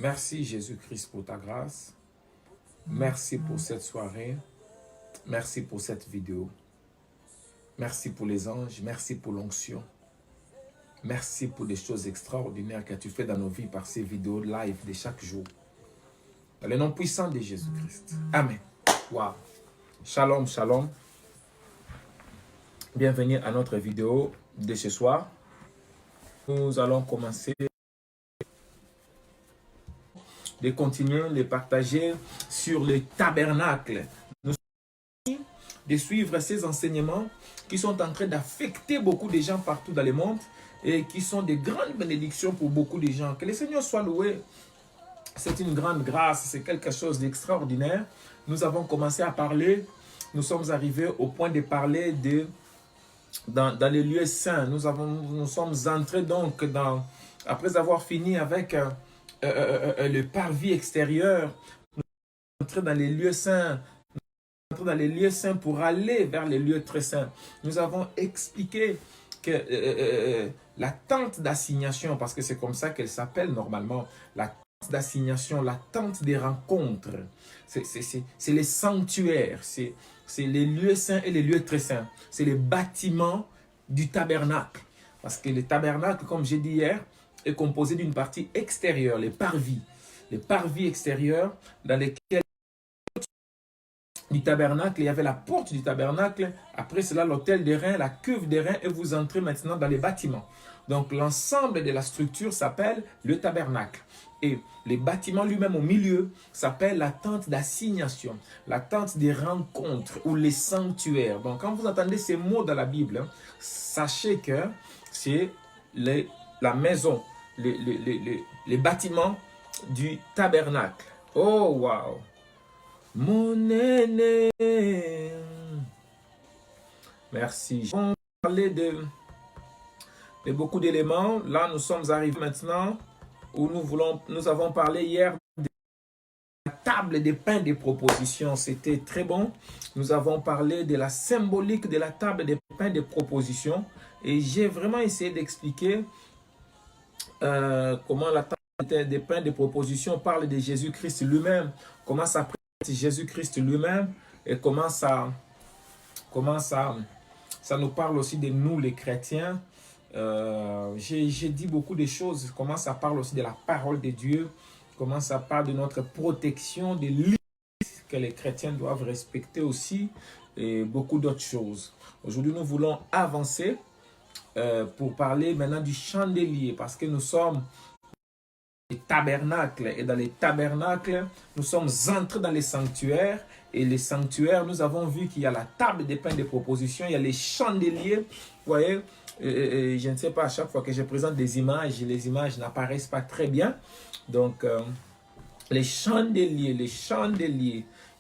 Merci Jésus-Christ pour ta grâce. Merci pour cette soirée. Merci pour cette vidéo. Merci pour les anges. Merci pour l'onction. Merci pour des choses extraordinaires que tu fais dans nos vies par ces vidéos live de chaque jour. Dans le nom puissant de Jésus-Christ. Amen. Wow. Shalom, shalom. Bienvenue à notre vidéo de ce soir. Nous allons commencer de continuer de partager sur le tabernacle. Nous sommes de suivre ces enseignements qui sont en train d'affecter beaucoup de gens partout dans le monde et qui sont de grandes bénédictions pour beaucoup de gens. Que le Seigneur soit loué. C'est une grande grâce, c'est quelque chose d'extraordinaire. Nous avons commencé à parler, nous sommes arrivés au point de parler dans les lieux saints. Nous sommes entrés donc après avoir fini avec le parvis extérieur, nous sommes entrés dans les lieux saints. Dans les lieux saints pour aller vers les lieux très saints. Nous avons expliqué que la tente d'assignation, parce que c'est comme ça qu'elle s'appelle normalement, la tente d'assignation, la tente des rencontres, c'est les sanctuaires, c'est les lieux saints et les lieux très saints. C'est les bâtiments du tabernacle. Parce que le tabernacle, comme j'ai dit hier, est composé d'une partie extérieure, les parvis extérieurs dans lesquels du tabernacle, il y avait la porte du tabernacle, après cela l'autel des reins, la cuve des reins, et vous entrez maintenant dans les bâtiments. Donc l'ensemble de la structure s'appelle le tabernacle. Et les bâtiments lui-même au milieu s'appelle la tente d'assignation, la tente des rencontres ou les sanctuaires. Donc quand vous entendez ces mots dans la Bible, sachez que c'est la maison, les bâtiments du tabernacle. Oh wow! Mon aîné. Merci. On va parler de beaucoup d'éléments. Là, nous sommes arrivés maintenant où nous avons parlé hier de la table des pains des propositions. C'était très bon. Nous avons parlé de la symbolique de la table des pains des propositions. Et j'ai vraiment essayé d'expliquer comment la table des pains des propositions parle de Jésus-Christ lui-même. Comment ça Jésus-Christ lui-même et comment ça nous parle aussi de nous les chrétiens. J'ai dit beaucoup de choses, comment ça parle aussi de la parole de Dieu, comment ça parle de notre protection, des limites que les chrétiens doivent respecter aussi et beaucoup d'autres choses. Aujourd'hui, nous voulons avancer pour parler maintenant du chandelier parce que nous sommes les tabernacles, et dans les tabernacles, nous sommes entrés dans les sanctuaires, et les sanctuaires, nous avons vu qu'il y a la table des pains de proposition, il y a les chandeliers, vous voyez, je ne sais pas, à chaque fois que je présente des images, les images n'apparaissent pas très bien, donc les chandeliers,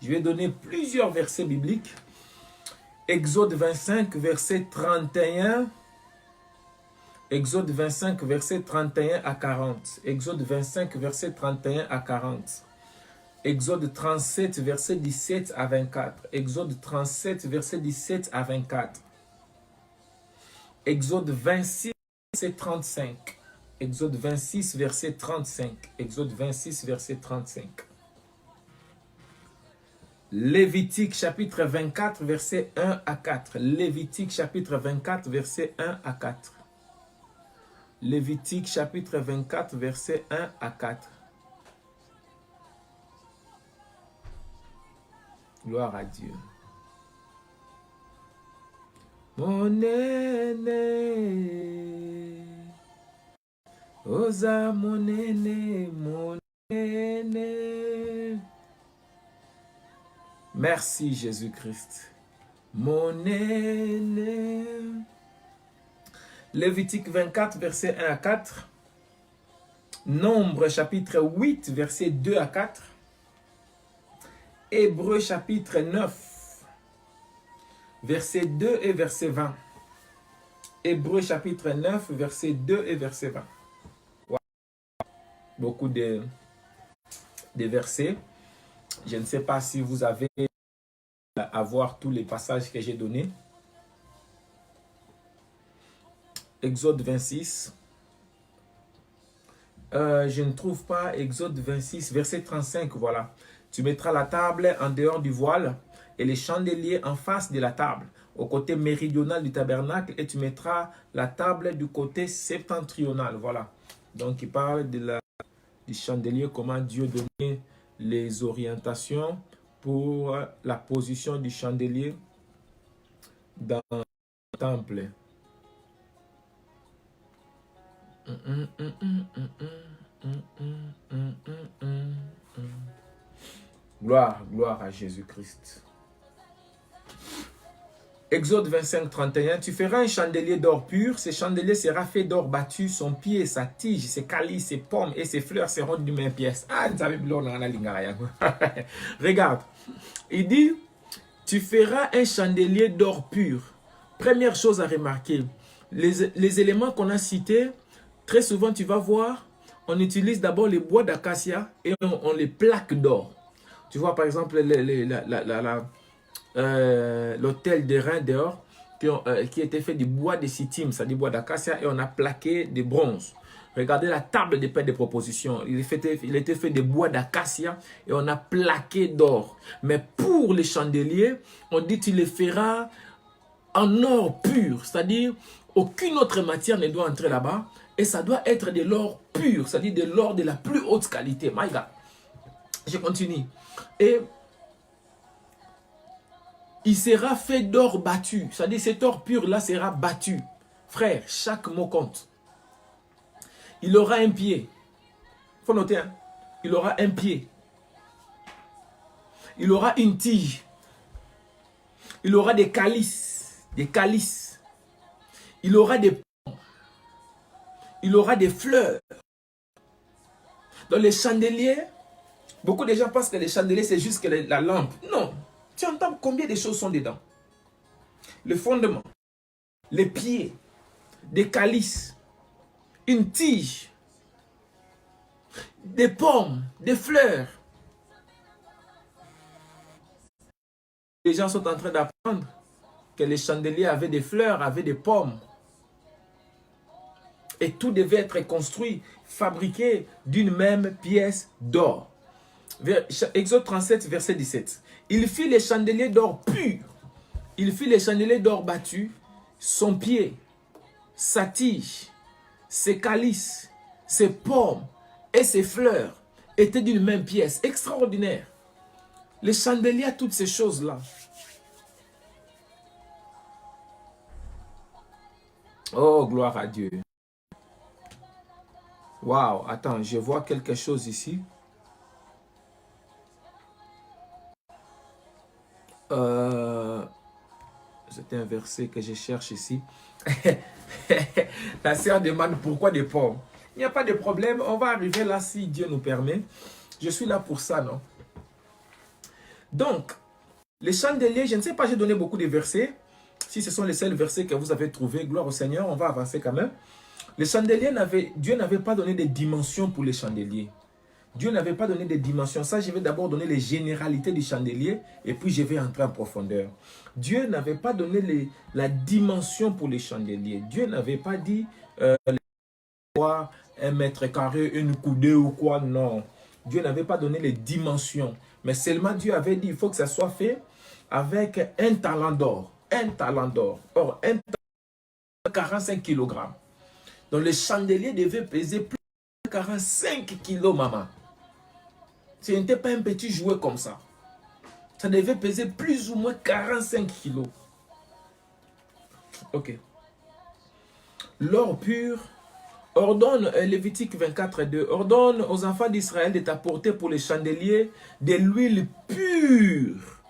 je vais donner plusieurs versets bibliques, Exode 25, verset 31, Exode 25, verset 31 à 40. Exode 25, verset 31 à 40. Exode 37, verset 17 à 24. Exode 37, verset 17 à 24. Exode 26, verset 35. Exode 26, verset 35. Exode 26, verset 35. Lévitique, chapitre 24, verset 1 à 4. Lévitique, chapitre 24, verset 1 à 4. Lévitique chapitre 24, verset 1 à 4. Gloire à Dieu. Mon aîné, osa mon aîné, mon aîné. Merci Jésus-Christ. Mon aîné. Lévitique 24, verset 1 à 4. Nombre, chapitre 8, verset 2 à 4. Hébreux, chapitre 9, verset 2 et verset 20. Hébreux, chapitre 9, verset 2 et verset 20. Wow. Beaucoup de versets. Je ne sais pas si vous avez à voir tous les passages que j'ai donnés. Exode 26, Je ne trouve pas Exode 26, verset 35, voilà. Tu mettras la table en dehors du voile et les chandeliers en face de la table, au côté méridional du tabernacle, et tu mettras la table du côté septentrional, voilà. Donc, il parle de du chandelier, comment Dieu donnait les orientations pour la position du chandelier dans le temple. Gloire, gloire à Jésus-Christ. Exode 25, 31. Tu feras un chandelier d'or pur. Ce chandelier sera fait d'or battu. Son pied, sa tige, ses calices, ses pommes et ses fleurs seront d'une même pièce. Ah, vous savez, regarde. Il dit, tu feras un chandelier d'or pur. Première chose à remarquer, les éléments qu'on a cités, très souvent tu vas voir, on utilise d'abord les bois d'acacia et on les plaque d'or. Tu vois par exemple l'hôtel des reins d'or qui était fait du bois de sittim, c'est-à-dire bois d'acacia, et on a plaqué des bronzes. Regardez la table des pains de proposition. Il était fait de bois d'acacia et on a plaqué d'or. Mais pour les chandeliers, on dit tu les feras en or pur, c'est-à-dire aucune autre matière ne doit entrer là-bas et ça doit être de l'or pur, c'est-à-dire de l'or de la plus haute qualité. My God. Je continue. Et il sera fait d'or battu, c'est-à-dire cet or pur-là sera battu. Frère, chaque mot compte. Il aura un pied. Il faut noter, hein? Il aura un pied. Il aura une tige. Il aura des calices. Des calices. Il aura des pommes. Il aura des fleurs. Dans les chandeliers, beaucoup de gens pensent que les chandeliers, c'est juste que la lampe. Non. Tu entends combien de choses sont dedans. Le fondement, les pieds, des calices, une tige, des pommes, des fleurs. Les gens sont en train d'apprendre que les chandeliers avaient des fleurs, avaient des pommes. Et tout devait être construit, fabriqué d'une même pièce d'or. Exode 37, verset 17. Il fit les chandeliers d'or pur. Il fit les chandeliers d'or battus, son pied, sa tige, ses calices, ses pommes et ses fleurs étaient d'une même pièce. Extraordinaire. Les chandeliers, toutes ces choses-là. Oh, gloire à Dieu. Waouh, attends, je vois quelque chose ici. C'était un verset que je cherche ici. La sœur demande pourquoi des pommes. Il n'y a pas de problème, on va arriver là si Dieu nous permet. Je suis là pour ça, non? Donc, les chandeliers, je ne sais pas, j'ai donné beaucoup de versets. Si ce sont les seuls versets que vous avez trouvés, gloire au Seigneur, on va avancer quand même. Les chandeliers, Dieu n'avait pas donné des dimensions pour les chandeliers. Dieu n'avait pas donné des dimensions. Ça, je vais d'abord donner les généralités du chandelier et puis je vais entrer en profondeur. Dieu n'avait pas donné la dimension pour les chandeliers. Dieu n'avait pas dit un mètre carré, une coudée ou quoi. Non. Dieu n'avait pas donné les dimensions. Mais seulement Dieu avait dit il faut que ça soit fait avec un talent d'or. Un talent d'or. Or, un talent d'or, 45 kg. Donc, les chandeliers devaient peser plus de 45 kg, maman. Ce n'était pas un petit jouet comme ça. Ça devait peser plus ou moins 45 kg. Ok. L'or pur ordonne, Lévitique 24:2, ordonne aux enfants d'Israël de t'apporter pour les chandeliers de l'huile pure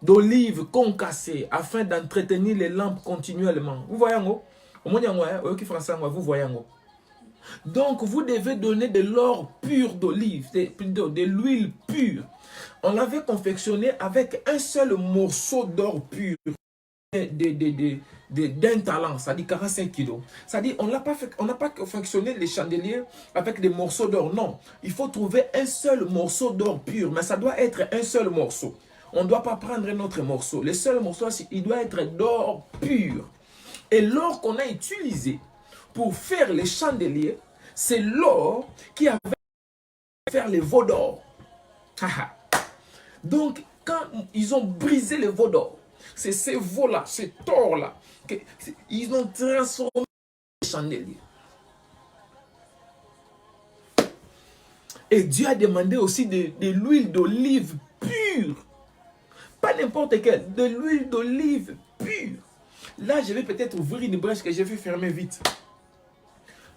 d'olive concassée afin d'entretenir les lampes continuellement. Vous voyez, vous voyez. Donc, vous devez donner de l'or pur d'olive, de l'huile pure. On l'avait confectionné avec un seul morceau d'or pur d'un talent, c'est-à-dire 45 kilos. C'est-à-dire, on n'a pas confectionné les chandeliers avec des morceaux d'or. Non, il faut trouver un seul morceau d'or pur, mais ça doit être un seul morceau. On ne doit pas prendre un autre morceau. Le seul morceau, il doit être d'or pur. Et l'or qu'on a utilisé pour faire les chandeliers, C'est l'or qui avait fait faire les veaux d'or. Donc, quand ils ont brisé les veaux d'or, c'est ces veaux-là, cet or-là, ils ont transformé les chandeliers. Et Dieu a demandé aussi de l'huile d'olive pure. Pas n'importe quelle, de l'huile d'olive pure. Là, je vais peut-être ouvrir une brèche que je vais fermer vite.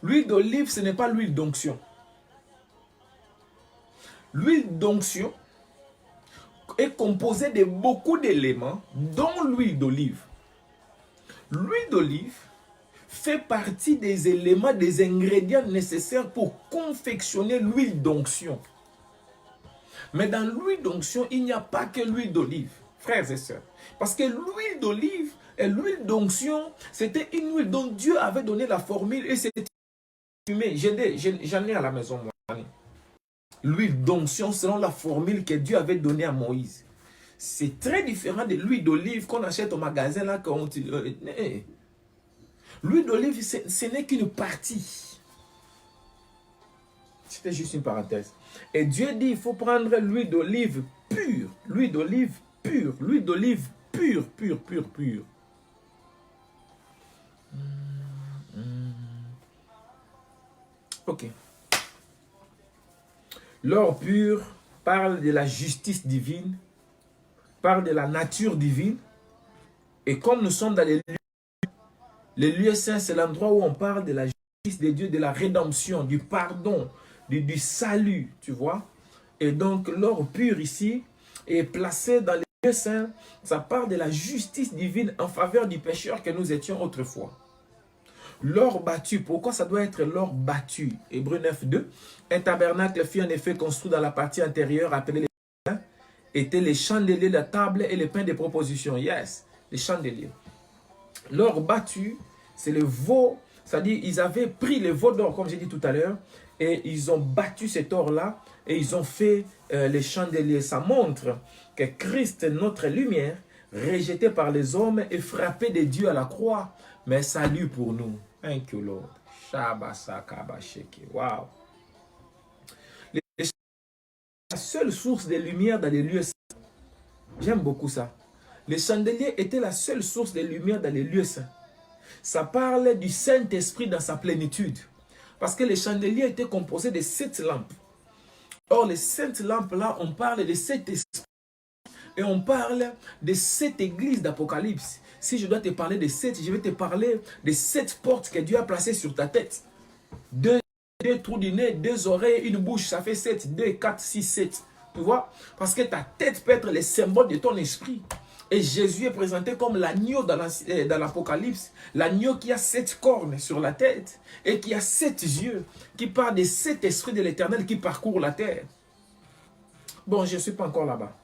L'huile d'olive, ce n'est pas l'huile d'onction. L'huile d'onction est composée de beaucoup d'éléments, dont l'huile d'olive. L'huile d'olive fait partie des éléments, des ingrédients nécessaires pour confectionner l'huile d'onction. Mais dans l'huile d'onction, il n'y a pas que l'huile d'olive, frères et sœurs. Parce que l'huile d'olive et l'huile d'onction, c'était une huile dont Dieu avait donné la formule et c'était fumé. J'en ai à la maison, moi. L'huile d'onction selon la formule que Dieu avait donnée à Moïse. C'est très différent de l'huile d'olive qu'on achète au magasin là. L'huile d'olive, ce n'est qu'une partie. C'était juste une parenthèse. Et Dieu dit, il faut prendre l'huile d'olive pure. L'huile d'olive pure. L'huile d'olive pure, pure, pure, pure. Ok. L'or pur parle de la justice divine, parle de la nature divine. Et comme nous sommes dans les lieux saints, c'est l'endroit où on parle de la justice de Dieu, de la rédemption, du pardon, du salut, tu vois. Et donc l'or pur ici est placé dans les lieux saints. Ça parle de la justice divine en faveur du pécheur que nous étions autrefois. L'or battu, pourquoi ça doit être l'or battu? Hébreux 9:2. Un tabernacle fut en effet construit dans la partie antérieure appelée les pains, étaient les chandeliers, la table et les pains de proposition. Yes, les chandeliers. L'or battu, c'est le veau, c'est-à-dire ils avaient pris les veaux d'or, comme j'ai dit tout à l'heure, et ils ont battu cet or-là et ils ont fait les chandeliers. Ça montre que Christ, notre lumière, rejeté par les hommes et frappé de Dieu à la croix, mais salut pour nous. Thank you, Lord. Wow. La seule source de lumière dans les lieux saints. J'aime beaucoup ça. Les chandeliers étaient la seule source de lumière dans les lieux saints. Ça parle du Saint-Esprit dans sa plénitude. Parce que les chandeliers étaient composés de 7 lampes. Or, les 7 lampes-là, on parle de 7 esprits. Et on parle de 7 églises d'Apocalypse. Si je dois te parler de 7, je vais te parler de 7 portes que Dieu a placées sur ta tête. 2 trous du nez, 2 oreilles, une bouche, ça fait 7. 2, 4, 6, 7. Tu vois? Parce que ta tête peut être le symbole de ton esprit. Et Jésus est présenté comme l'agneau dans l'Apocalypse. L'agneau qui a 7 cornes sur la tête et qui a 7 yeux, qui parle des 7 esprits de l'Éternel qui parcourent la terre. Bon, je ne suis pas encore là-bas.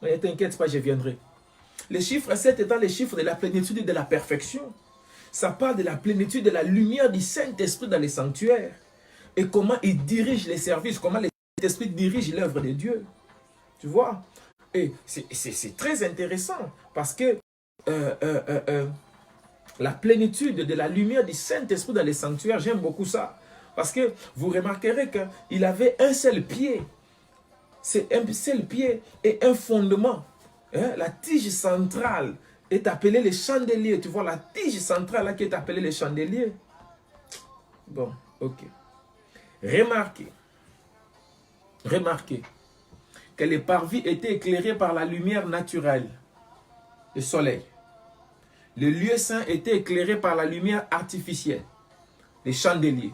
Ne t'inquiète pas, je viendrai. Le chiffre 7 étant le chiffre de la plénitude et de la perfection. Ça parle de la plénitude de la lumière du Saint-Esprit dans les sanctuaires. Et comment il dirige les services, comment le Saint-Esprit dirige l'œuvre de Dieu. Tu vois? Et c'est très intéressant parce que la plénitude de la lumière du Saint-Esprit dans les sanctuaires, j'aime beaucoup ça. Parce que vous remarquerez qu'il avait un seul pied. C'est un seul pied et un fondement. Hein? La tige centrale est appelée les chandeliers. Tu vois la tige centrale là qui est appelée les chandeliers. Bon, ok. Remarquez que les parvis étaient éclairés par la lumière naturelle, le soleil. Le lieu saint était éclairé par la lumière artificielle, les chandeliers.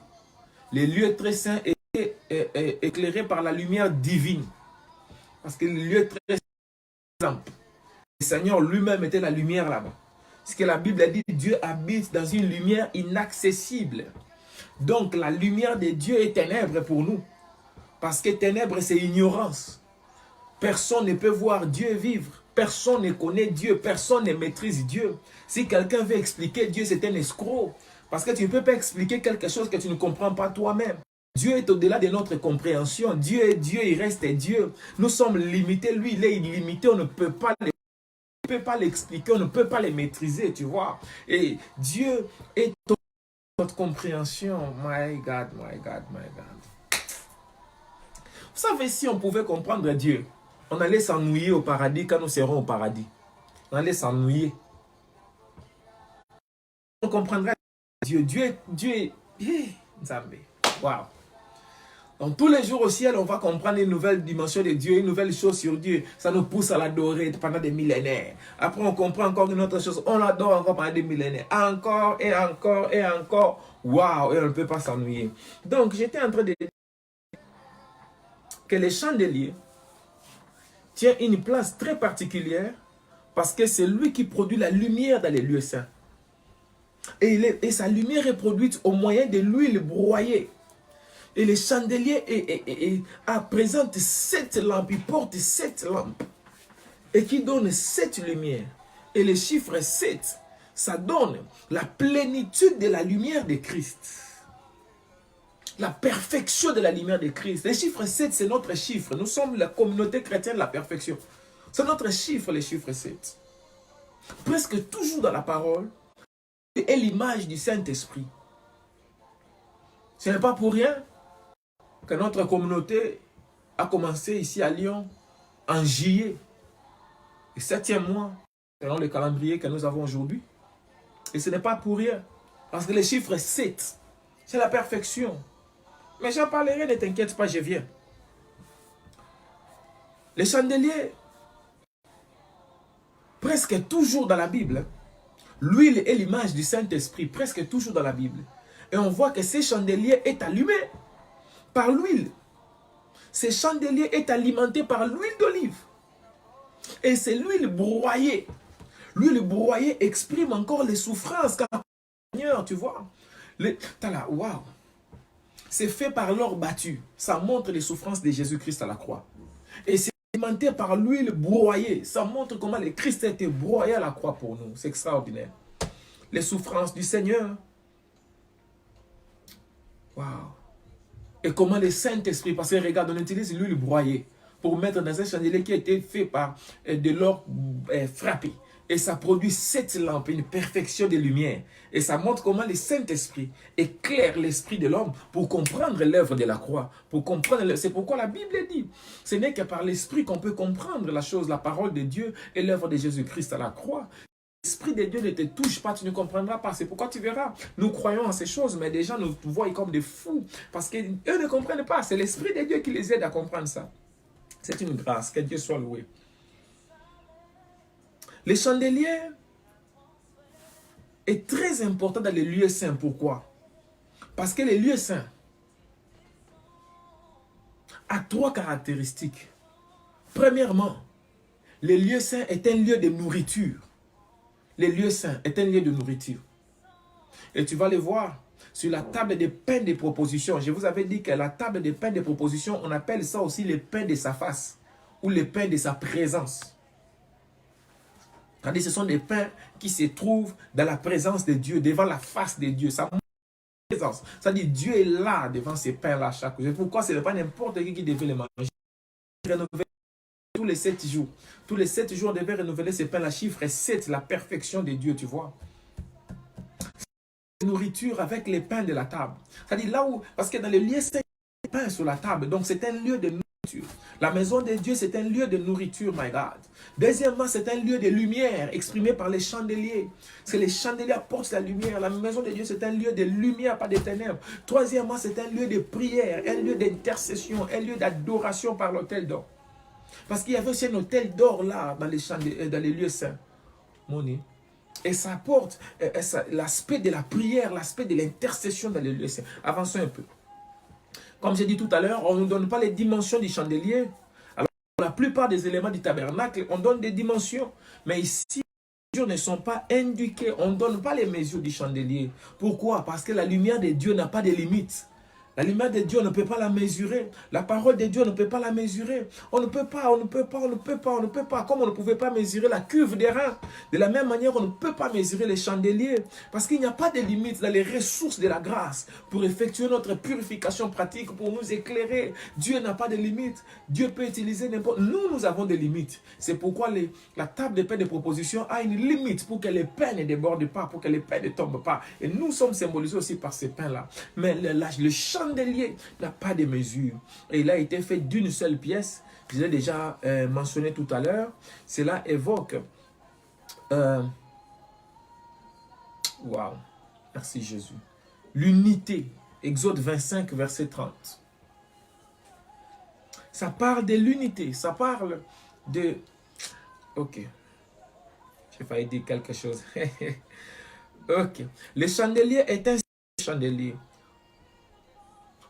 Les lieux très saints étaient éclairés par la lumière divine. Parce que le lieu très saint, le Seigneur lui-même était la lumière là-bas. Ce que la Bible a dit, Dieu habite dans une lumière inaccessible. Donc la lumière de Dieu est ténèbre pour nous. Parce que ténèbres, c'est ignorance. Personne ne peut voir Dieu vivre. Personne ne connaît Dieu. Personne ne maîtrise Dieu. Si quelqu'un veut expliquer Dieu, c'est un escroc. Parce que tu ne peux pas expliquer quelque chose que tu ne comprends pas toi-même. Dieu est au-delà de notre compréhension. Dieu est Dieu, il reste Dieu. Nous sommes limités. Lui, il est illimité. On ne peut pas l'expliquer. On ne peut pas les maîtriser, tu vois. Et Dieu est Votre compréhension, my God, my God, my God. Vous savez, si on pouvait comprendre Dieu, on allait s'ennuyer au paradis quand nous serons au paradis. On allait s'ennuyer. On comprendrait Dieu. Dieu est... Wow. Donc tous les jours au ciel, on va comprendre une nouvelle dimension de Dieu, une nouvelle chose sur Dieu. Ça nous pousse à l'adorer pendant des millénaires. Après, on comprend encore une autre chose. On l'adore encore pendant des millénaires. Encore et encore et encore. Waouh, et on ne peut pas s'ennuyer. Donc, j'étais en train de dire que les chandeliers tiennent une place très particulière parce que c'est lui qui produit la lumière dans les lieux saints. Et sa lumière est produite au moyen de l'huile broyée. Et les chandeliers présentent 7 lampes, ils portent 7 lampes. Et qui donnent 7 lumières. Et le chiffre 7, ça donne la plénitude de la lumière de Christ. La perfection de la lumière de Christ. Le chiffre 7, c'est notre chiffre. Nous sommes la communauté chrétienne de la perfection. C'est notre chiffre, le chiffre 7. Presque toujours dans la parole, est l'image du Saint-Esprit. Ce n'est pas pour rien que notre communauté a commencé ici à Lyon en juillet, le 7e mois, selon le calendrier que nous avons aujourd'hui. Et ce n'est pas pour rien, parce que le chiffre 7, c'est la perfection. Mais j'en parlerai, ne t'inquiète pas, je viens. Les chandeliers, presque toujours dans la Bible, l'huile est l'image du Saint-Esprit, presque toujours dans la Bible. Et on voit que ces chandeliers est allumé par l'huile. Ces chandeliers est alimenté par l'huile d'olive. Et c'est l'huile broyée. L'huile broyée exprime encore les souffrances. Seigneur, tu vois. Waouh. C'est fait par l'or battu. Ça montre les souffrances de Jésus-Christ à la croix. Et c'est alimenté par l'huile broyée. Ça montre comment le Christ a été broyé à la croix pour nous. C'est extraordinaire. Les souffrances du Seigneur. Waouh. Et comment le Saint-Esprit, parce que regarde, on utilise l'huile broyée pour mettre dans un chandelier qui a été fait par de l'or frappé. Et ça produit 7 lampes, une perfection de lumière. Et ça montre comment le Saint-Esprit éclaire l'esprit de l'homme pour comprendre l'œuvre de la croix. Pour comprendre, c'est pourquoi la Bible dit, ce n'est que par l'esprit qu'on peut comprendre la chose, la parole de Dieu et l'œuvre de Jésus-Christ à la croix. L'Esprit de Dieu ne te touche pas, tu ne comprendras pas. C'est pourquoi tu verras, nous croyons en ces choses, mais des gens nous voient comme des fous. Parce qu'eux ne comprennent pas. C'est l'Esprit de Dieu qui les aide à comprendre ça. C'est une grâce, que Dieu soit loué. Les chandeliers est très important dans les lieux saints. Pourquoi? Parce que les lieux saints a 3 caractéristiques. Premièrement, les lieux saints est un lieu de nourriture. Les lieux saints est un lieu de nourriture. Et tu vas le voir sur la table des pains de proposition. Je vous avais dit que la table des pains de proposition, on appelle ça aussi les pains de sa face ou les pains de sa présence. C'est-à-dire ce sont des pains qui se trouvent dans la présence de Dieu, devant la face de Dieu. Ça montre la présence. C'est-à-dire Dieu est là devant ces pains-là chaque jour. C'est pourquoi ce n'est pas n'importe qui devait les manger. Rénover tous les 7 jours. Tous les 7 jours, on devait renouveler ces pains. La chiffre est 7, la perfection de Dieu, tu vois. Nourriture avec les pains de la table. C'est-à-dire là où, parce que dans le lieu, c'est des pains sur la table. Donc c'est un lieu de nourriture. La maison de Dieu, c'est un lieu de nourriture, my God. Deuxièmement, c'est un lieu de lumière exprimé par les chandeliers. Parce que les chandeliers apportent la lumière. La maison de Dieu, c'est un lieu de lumière, pas de ténèbres. Troisièmement, c'est un lieu de prière, un lieu d'intercession, un lieu d'adoration par l'autel d'or. Parce qu'il y avait aussi un autel d'or là, dans les lieux saints. Moni. Et ça apporte l'aspect de la prière, l'aspect de l'intercession dans les lieux saints. Avançons un peu. Comme j'ai dit tout à l'heure, on ne donne pas les dimensions du chandelier. Alors, pour la plupart des éléments du tabernacle, on donne des dimensions. Mais ici, les mesures ne sont pas indiquées. On ne donne pas les mesures du chandelier. Pourquoi? Parce que la lumière de Dieu n'a pas de limite. La lumière de Dieu, on ne peut pas la mesurer. La parole de Dieu, on ne peut pas la mesurer. On ne peut pas, on ne peut pas, on ne peut pas, on ne peut pas. Comme on ne pouvait pas mesurer la cuve des reins. De la même manière, on ne peut pas mesurer les chandeliers. Parce qu'il n'y a pas de limite dans les ressources de la grâce pour effectuer notre purification pratique, pour nous éclairer. Dieu n'a pas de limite. Dieu peut utiliser n'importe... Nous avons des limites. C'est pourquoi la table de pain de proposition a une limite pour que les pains ne débordent pas, pour que les pains ne tombent pas. Et nous sommes symbolisés aussi par ces pains-là. Mais le chandelier n'a pas de mesure. Et il a été fait d'une seule pièce. Je l'ai déjà mentionné tout à l'heure. Cela évoque... Waouh! Merci Jésus. L'unité. Exode 25, verset 30. Ça parle de l'unité. Ça parle de... Ok. J'ai failli dire quelque chose. Ok. Le chandelier est un chandelier.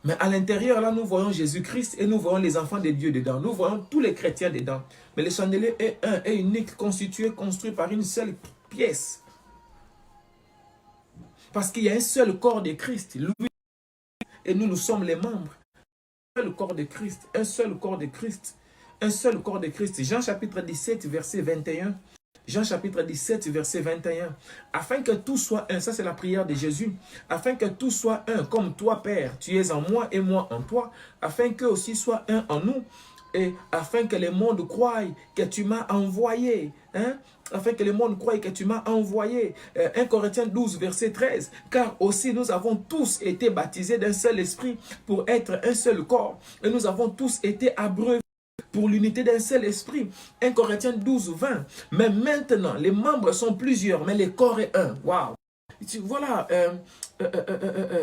Mais à l'intérieur, là, nous voyons Jésus-Christ et nous voyons les enfants de Dieu dedans. Nous voyons tous les chrétiens dedans. Mais le chandelier est un et unique, constitué, construit par une seule pièce. Parce qu'il y a un seul corps de Christ. Lui et nous sommes les membres. Un seul corps de Christ. Un seul corps de Christ. Un seul corps de Christ. Jean chapitre 17, verset 21. Jean chapitre 17, verset 21. Afin que tout soit un, ça c'est la prière de Jésus. Afin que tout soit un, comme toi, Père, tu es en moi et moi en toi. Afin qu'eux aussi soient un en nous. Et afin que le monde croie que tu m'as envoyé. Hein? Afin que le monde croie que tu m'as envoyé. 1 Corinthiens 12, verset 13. Car aussi nous avons tous été baptisés d'un seul esprit pour être un seul corps. Et nous avons tous été abreuvés pour l'unité d'un seul esprit. 1 Corinthiens 12, 20. Mais maintenant, les membres sont plusieurs, mais le corps est un. Waouh! Voilà,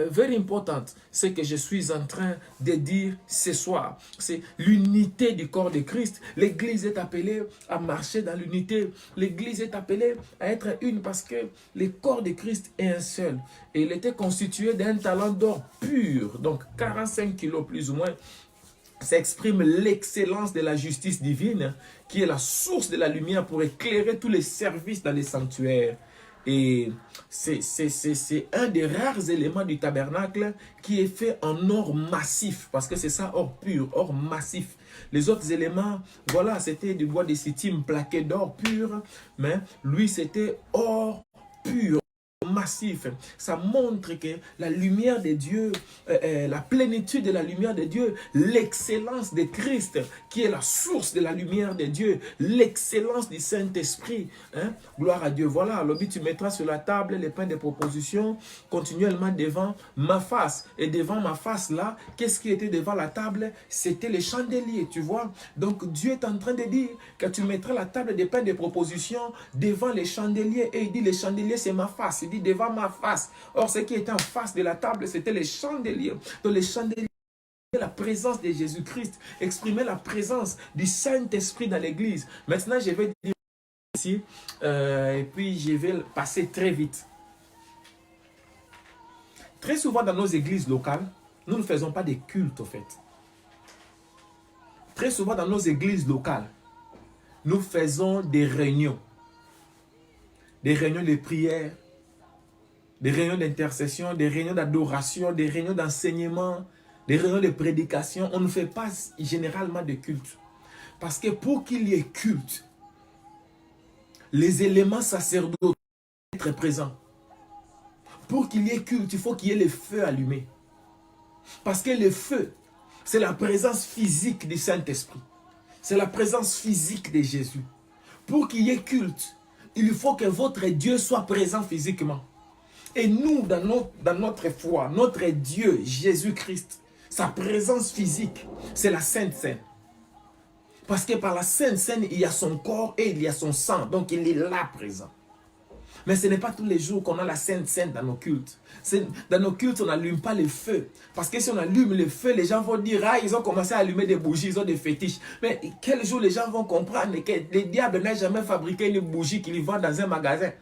very important, ce que je suis en train de dire ce soir. C'est l'unité du corps de Christ. L'Église est appelée à marcher dans l'unité. L'Église est appelée à être une parce que le corps de Christ est un seul. Et il était constitué d'un talent d'or pur, donc 45 kilos plus ou moins. S'exprime l'excellence de la justice divine qui est la source de la lumière pour éclairer tous les services dans les sanctuaires. Et c'est un des rares éléments du tabernacle qui est fait en or massif, parce que c'est ça, or pur, or massif. Les autres éléments, voilà, c'était du bois de sittim plaqué d'or pur, mais lui c'était or pur, massif. Ça montre que la lumière de Dieu, la plénitude de la lumière de Dieu, l'excellence de Christ qui est la source de la lumière de Dieu, l'excellence du Saint-Esprit. Hein? Gloire à Dieu. Voilà, l'objet tu mettras sur la table les pains de proposition continuellement devant ma face. Et devant ma face là, qu'est-ce qui était devant la table? C'était les chandeliers, tu vois. Donc Dieu est en train de dire que tu mettras la table des pains de proposition devant les chandeliers. Et il dit les chandeliers c'est ma face. Il dit devant ma face. Or, ce qui était en face de la table, c'était les chandeliers. Donc, les chandeliers, la présence de Jésus-Christ, exprimer la présence du Saint-Esprit dans l'Église. Maintenant, je vais dire ici, et puis je vais passer très vite. Très souvent dans nos églises locales, nous ne faisons pas des cultes, au fait. Très souvent dans nos églises locales, nous faisons des réunions. Des réunions de prière, des réunions d'intercession, des réunions d'adoration, des réunions d'enseignement, des réunions de prédication. On ne fait pas généralement de culte. Parce que pour qu'il y ait culte, les éléments sacerdotaux doivent être présents. Pour qu'il y ait culte, il faut qu'il y ait le feu allumé. Parce que le feu, c'est la présence physique du Saint-Esprit. C'est la présence physique de Jésus. Pour qu'il y ait culte, il faut que votre Dieu soit présent physiquement. Et nous, dans notre foi, notre Dieu, Jésus-Christ, sa présence physique, c'est la Sainte Seine. Parce que par la Sainte Seine, il y a son corps et il y a son sang. Donc, il est là présent. Mais ce n'est pas tous les jours qu'on a la Sainte Seine dans nos cultes. Dans nos cultes, on n'allume pas le feu. Parce que si on allume le feu, les gens vont dire, ah, ils ont commencé à allumer des bougies, ils ont des fétiches. Mais quel jour les gens vont comprendre que le diable n'a jamais fabriqué une bougie qu'il vend dans un magasin?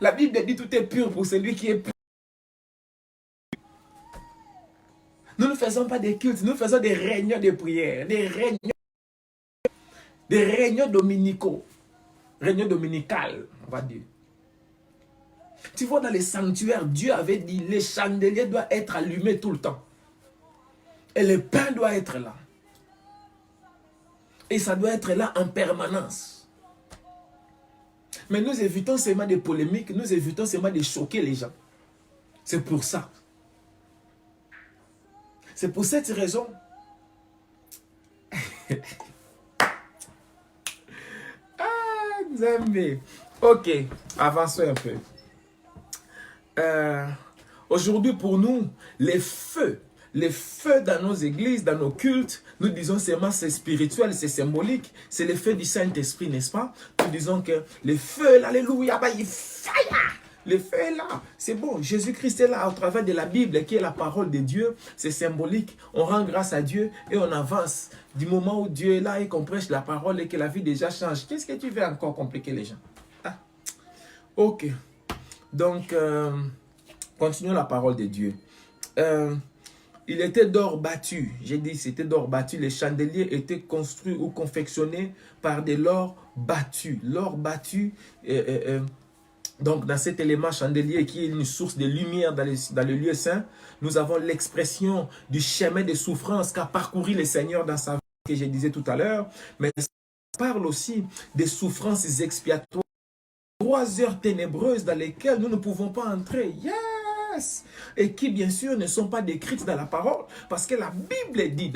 La Bible dit tout est pur pour celui qui est pur. Nous ne faisons pas des cultes, nous faisons des réunions de prière, des réunions dominicaux, réunions dominicales, on va dire. Tu vois, dans les sanctuaires, Dieu avait dit, les chandeliers doivent être allumés tout le temps. Et le pain doit être là. Et ça doit être là en permanence. Mais nous évitons seulement des polémiques, nous évitons seulement de choquer les gens. C'est pour ça. C'est pour cette raison. Ah, Nzambe. Ok, avançons un peu. Aujourd'hui, pour nous, les feux dans nos églises, dans nos cultes, nous disons seulement c'est spirituel, c'est symbolique, c'est le feu du Saint-Esprit, n'est-ce pas? Nous disons que le feu, alléluia, il fire. Le feu est là, c'est bon. Jésus-Christ est là au travers de la Bible qui est la parole de Dieu. C'est symbolique. On rend grâce à Dieu et on avance. Du moment où Dieu est là et qu'on prêche la parole et que la vie déjà change. Qu'est-ce que tu veux encore compliquer les gens? Ah. Ok. Donc, continuons la parole de Dieu. Il était d'or battu. J'ai dit c'était d'or battu. Les chandeliers étaient construits ou confectionnés par de l'or battu. L'or battu... donc, dans cet élément chandelier qui est une source de lumière dans le lieu saint, nous avons l'expression du chemin de souffrance qu'a parcouru le Seigneur dans sa vie, que je disais tout à l'heure. Mais ça parle aussi des souffrances expiatoires, 3 heures ténébreuses dans lesquelles nous ne pouvons pas entrer. Yes! Et qui, bien sûr, ne sont pas décrites dans la parole. Parce que la Bible dit,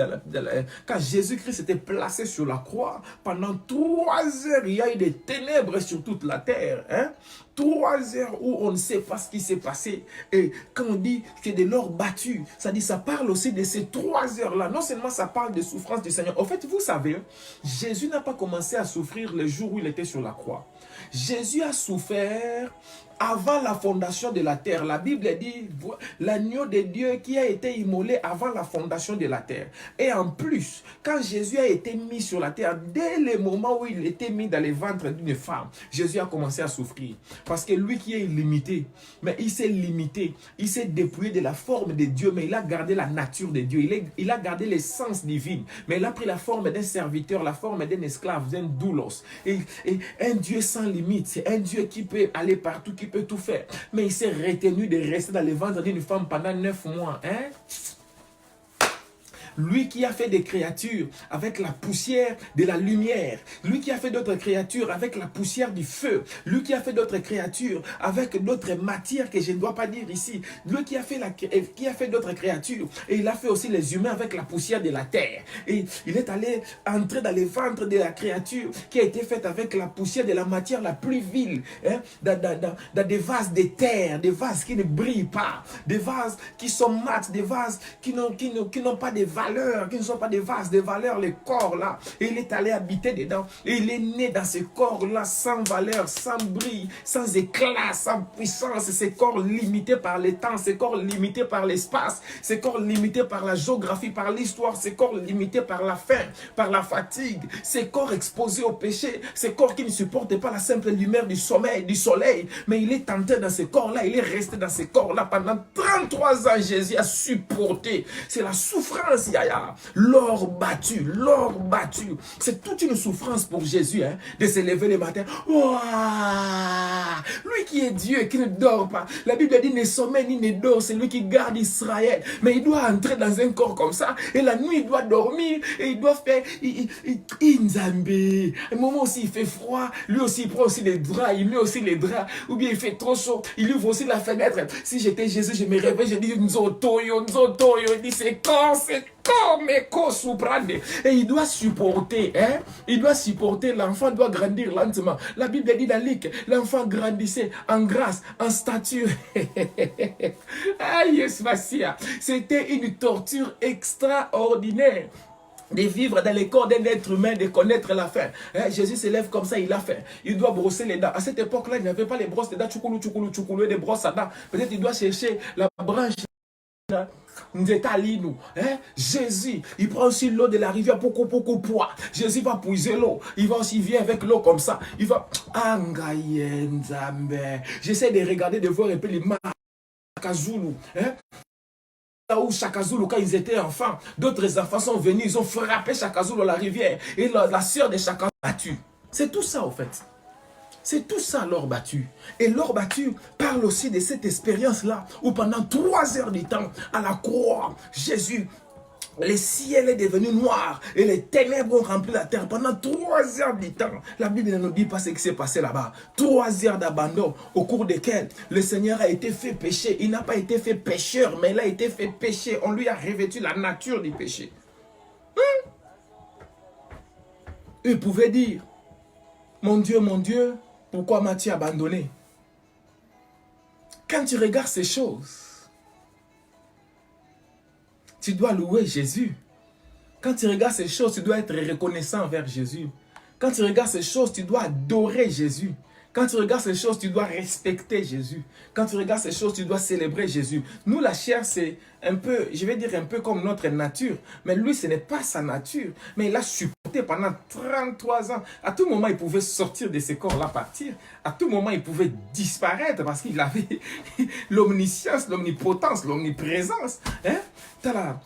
quand Jésus-Christ était placé sur la croix, pendant 3 heures, il y a eu des ténèbres sur toute la terre. Hein? 3 heures où on ne sait pas ce qui s'est passé. Et quand on dit que de l'or battu, ça dit, ça parle aussi de ces 3 heures-là. Non seulement ça parle des souffrances du Seigneur. En fait, vous savez, Jésus n'a pas commencé à souffrir le jour où il était sur la croix. Jésus a souffert avant la fondation de la terre. La Bible dit l'agneau de Dieu qui a été immolé avant la fondation de la terre. Et en plus, quand Jésus a été mis sur la terre, dès le moment où il était mis dans le ventre d'une femme, Jésus a commencé à souffrir. Parce que lui qui est illimité, mais il s'est limité, il s'est dépouillé de la forme de Dieu, mais il a gardé la nature de Dieu, il a gardé l'essence divine, mais il a pris la forme d'un serviteur, la forme d'un esclave, d'un doulos. Et un Dieu sans limite, c'est un Dieu qui peut aller partout, qui peut tout faire. Mais il s'est retenu de rester dans le ventre d'une femme pendant 9 mois. Hein? Lui qui a fait des créatures avec la poussière de la lumière. Lui qui a fait d'autres créatures avec la poussière du feu. Lui qui a fait d'autres créatures avec d'autres matières que je ne dois pas dire ici. Lui qui a fait d'autres créatures. Et il a fait aussi les humains avec la poussière de la terre. Et il est allé entrer dans le ventre de la créature qui a été faite avec la poussière de la matière la plus vile. Hein? Dans des vases de terre, des vases qui ne brillent pas. Des vases qui sont mats, des vases qui n'ont pas de valeur, qui ne sont pas des vases de valeur, les corps là. Et il est allé habiter dedans. Et il est né dans ces corps là sans valeur, sans brilles, sans éclat, sans puissance. Ces corps limités par le temps, ces corps limités par l'espace, ces corps limités par la géographie, par l'histoire, ces corps limités par la faim, par la fatigue, ces corps exposés au péché, ces corps qui ne supportent pas la simple lumière du soleil. Mais il est entré dans ces corps là, il est resté dans ces corps là pendant 33 ans. Jésus a supporté. C'est la souffrance. L'or battu, c'est toute une souffrance pour Jésus, hein, de se lever le matin. Ouah, lui qui est Dieu, qui ne dort pas. La Bible dit ne sommeille ni ne dort, c'est lui qui garde Israël. Mais il doit entrer dans un corps comme ça, et la nuit il doit dormir, et il doit faire Inzambe. Un moment aussi il fait froid, lui aussi il prend aussi les draps, il met aussi les draps, ou bien il fait trop chaud, il ouvre aussi la fenêtre. Si j'étais Jésus, je me réveille, je dis Nzotoyo, il dit c'est quand, et il doit supporter, hein? Il doit supporter, l'enfant doit grandir lentement. La Bible dit dans Luc, l'enfant grandissait en grâce, en stature. C'était une torture extraordinaire de vivre dans le corps d'un être humain, de connaître la faim. Hein? Jésus se lève comme ça, il a faim. Il doit brosser les dents. À cette époque-là, il n'y avait pas les brosses de dents, tchoukoulou, des brosses à dents. Peut-être il doit chercher la branche. Hein? Jésus, il prend aussi l'eau de la rivière pour poids. Jésus va puiser l'eau. Il vient avec l'eau comme ça. Il va. J'essaie de regarder, de voir un peu les Chakazulu. Hein? Là où Chakazulu, quand ils étaient enfants, d'autres enfants sont venus, ils ont frappé Chakazulu à la rivière. Et la sœur de Chakazulu a battu. C'est tout ça, en fait. C'est tout ça l'or battu. Et l'or battu parle aussi de cette expérience-là où pendant 3 heures du temps, à la croix, Jésus, le ciel est devenu noir et les ténèbres ont rempli la terre pendant 3 heures du temps. La Bible ne nous dit pas ce qui s'est passé là-bas. 3 heures d'abandon au cours desquelles le Seigneur a été fait pécher. Il n'a pas été fait pécheur, mais il a été fait péché. On lui a revêtu la nature du péché. Il pouvait dire, mon Dieu, pourquoi m'as-tu abandonné? Quand tu regardes ces choses, tu dois louer Jésus. Quand tu regardes ces choses, tu dois être reconnaissant envers Jésus. Quand tu regardes ces choses, tu dois adorer Jésus. Quand tu regardes ces choses, tu dois respecter Jésus. Quand tu regardes ces choses, tu dois célébrer Jésus. Nous, la chair, c'est un peu, je vais dire un peu comme notre nature. Mais lui, ce n'est pas sa nature. Mais il a supporté pendant 33 ans. À tout moment, il pouvait sortir de ce corps-là, partir. À tout moment, il pouvait disparaître parce qu'il avait l'omniscience, l'omnipotence, l'omniprésence. Hein? T'as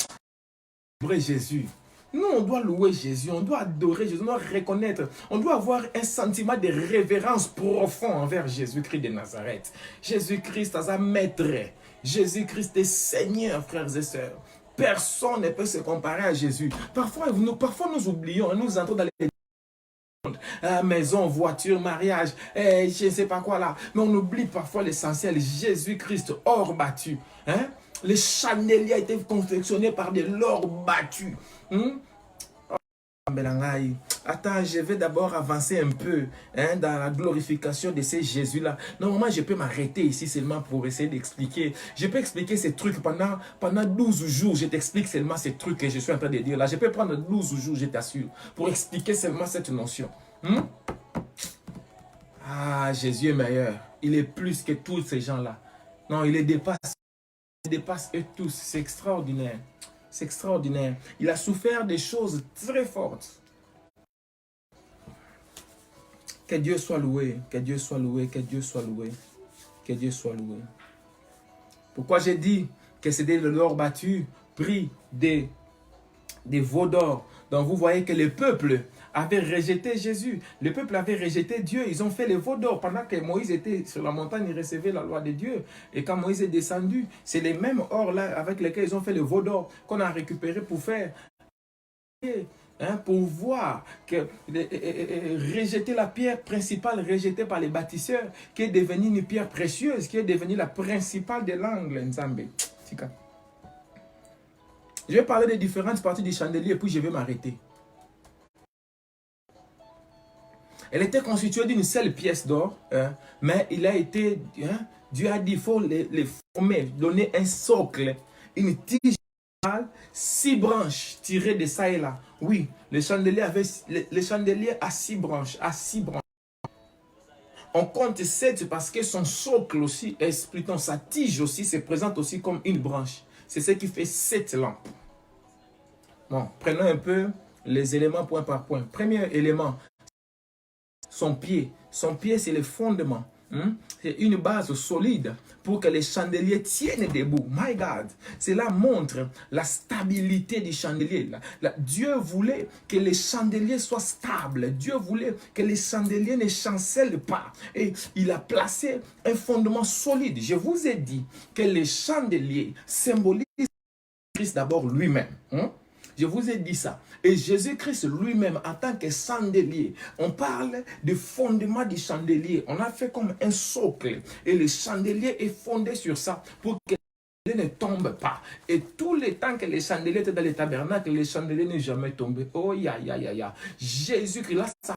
Jésus. Nous, on doit louer Jésus, on doit adorer Jésus, on doit reconnaître, on doit avoir un sentiment de révérence profond envers Jésus-Christ de Nazareth. Jésus-Christ est un maître, Jésus-Christ est Seigneur, frères et sœurs. Personne ne peut se comparer à Jésus. Parfois nous oublions, nous entrons dans les maison, voiture, mariage, je ne sais pas quoi là. Mais on oublie parfois l'essentiel, Jésus-Christ, or battu. Hein? Les chandeliers ont été confectionnés par de l'or battu. Attends, je vais d'abord avancer un peu dans la glorification de ces Jésus-là. Normalement, je peux m'arrêter ici seulement pour essayer d'expliquer. Je peux expliquer ces trucs pendant 12 jours. Je t'explique seulement ces trucs que je suis en train de dire là. Je peux prendre 12 jours, je t'assure, pour expliquer seulement cette notion. Ah, Jésus est meilleur. Il est plus que tous ces gens-là. Non, il les dépasse. Il dépasse eux tous. C'est extraordinaire. C'est extraordinaire. Il a souffert des choses très fortes. Que Dieu soit loué. Que Dieu soit loué. Que Dieu soit loué. Que Dieu soit loué. Pourquoi j'ai dit que c'était de l'or battu pris des veaux d'or. Donc vous voyez que le peuple avait rejeté Jésus. Le peuple avait rejeté Dieu. Ils ont fait les veaux d'or. Pendant que Moïse était sur la montagne, il recevait la loi de Dieu. Et quand Moïse est descendu, c'est les mêmes or là avec lesquels ils ont fait les veaux d'or qu'on a récupéré pour faire. Pour voir que rejeter la pierre principale rejetée par les bâtisseurs, qui est devenue une pierre précieuse, qui est devenue la principale de l'angle Nzambe. Je vais parler des différentes parties du chandelier et puis je vais m'arrêter. Elle était constituée d'une seule pièce d'or, mais il a été, Dieu a dit, il faut les former, donner un socle, une tige, 6 branches tirées de ça et là. Oui, le chandelier a 6 branches, On compte 7 parce que son socle aussi, plutôt sa tige aussi, se présente aussi comme une branche. C'est ce qui fait 7 lampes. Bon, prenons un peu les éléments point par point. Premier élément, son pied. Son pied, c'est le fondement. C'est une base solide pour que les chandeliers tiennent debout. My God, cela montre la stabilité du chandelier. Dieu voulait que les chandeliers soient stables. Dieu voulait que les chandeliers ne chancellent pas. Et il a placé un fondement solide. Je vous ai dit que les chandeliers symbolisent Christ d'abord lui-même. Je vous ai dit ça. Et Jésus-Christ lui-même, en tant que chandelier, on parle du fondement du chandelier. On a fait comme un socle. Et le chandelier est fondé sur ça pour que le chandelier ne tombe pas. Et tout le temps que les chandeliers étaient dans le tabernacle, les chandeliers n'est jamais tombé. Oh, Jésus-Christ, là, ça.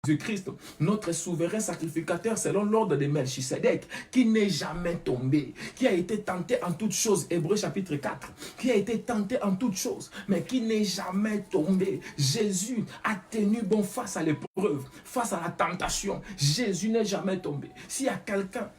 Jésus-Christ, notre souverain sacrificateur selon l'ordre de Melchisedec, qui n'est jamais tombé, qui a été tenté en toutes choses, Hébreux chapitre 4, qui a été tenté en toutes choses, mais qui n'est jamais tombé. Jésus a tenu bon face à l'épreuve, face à la tentation. Jésus n'est jamais tombé. S'il y a quelqu'un...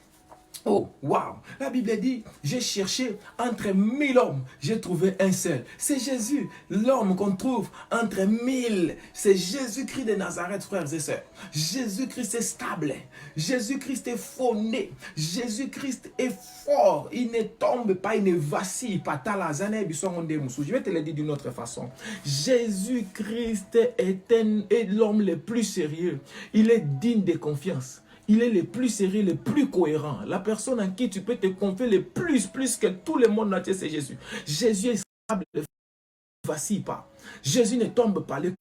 Oh, waouh! La Bible dit, j'ai cherché entre 1000 hommes, j'ai trouvé un seul. C'est Jésus, l'homme qu'on trouve entre 1000. C'est Jésus-Christ de Nazareth, frères et sœurs. Jésus-Christ est stable. Jésus-Christ est fondé. Jésus-Christ est fort. Il ne tombe pas, il ne vacille pas. Je vais te le dire d'une autre façon. Jésus-Christ est l'homme le plus sérieux. Il est digne de confiance. Il est le plus sérieux, le plus cohérent. La personne en qui tu peux te confier le plus que tout le monde entier, c'est Jésus. Jésus est stable, ne vacille pas. Jésus ne tombe pas. Les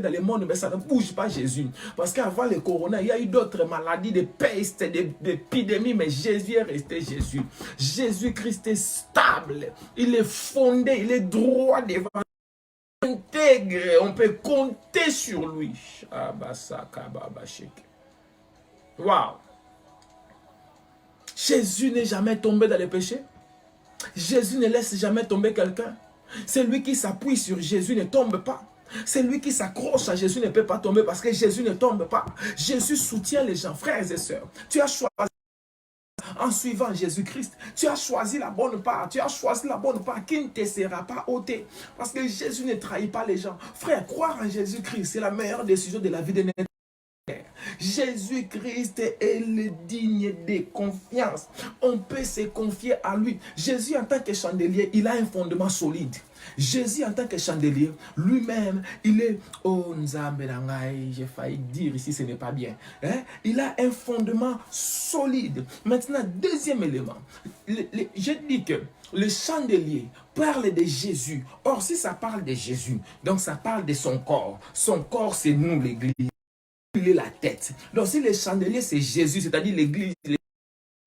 dans le monde, mais ça ne bouge pas Jésus. Parce qu'avant le corona, il y a eu d'autres maladies, des pestes, des épidémies, mais Jésus est resté Jésus. Jésus-Christ est stable, il est fondé, il est droit devant, intègre, on peut compter sur lui. Waouh! Jésus n'est jamais tombé dans le péché. Jésus ne laisse jamais tomber quelqu'un. Celui qui s'appuie sur Jésus ne tombe pas. Celui qui s'accroche à Jésus ne peut pas tomber parce que Jésus ne tombe pas. Jésus soutient les gens, frères et sœurs. Tu as choisi en suivant Jésus-Christ. Tu as choisi la bonne part. Tu as choisi la bonne part qui ne te sera pas ôtée. Parce que Jésus ne trahit pas les gens. Frère, croire en Jésus-Christ, c'est la meilleure décision de la vie de notre Père. Jésus-Christ est le digne de confiance. On peut se confier à lui. Jésus, en tant que chandelier, il a un fondement solide. Jésus, en tant que chandelier, lui-même, il est... Oh, Nzamberangai, j'ai failli dire ici, ce n'est pas bien. Hein? Il a un fondement solide. Maintenant, deuxième élément. Je dis que le chandelier parle de Jésus. Or, si ça parle de Jésus, donc ça parle de son corps. Son corps, c'est nous, l'Église. Il est la tête. Donc, si le chandelier, c'est Jésus, c'est-à-dire l'Église,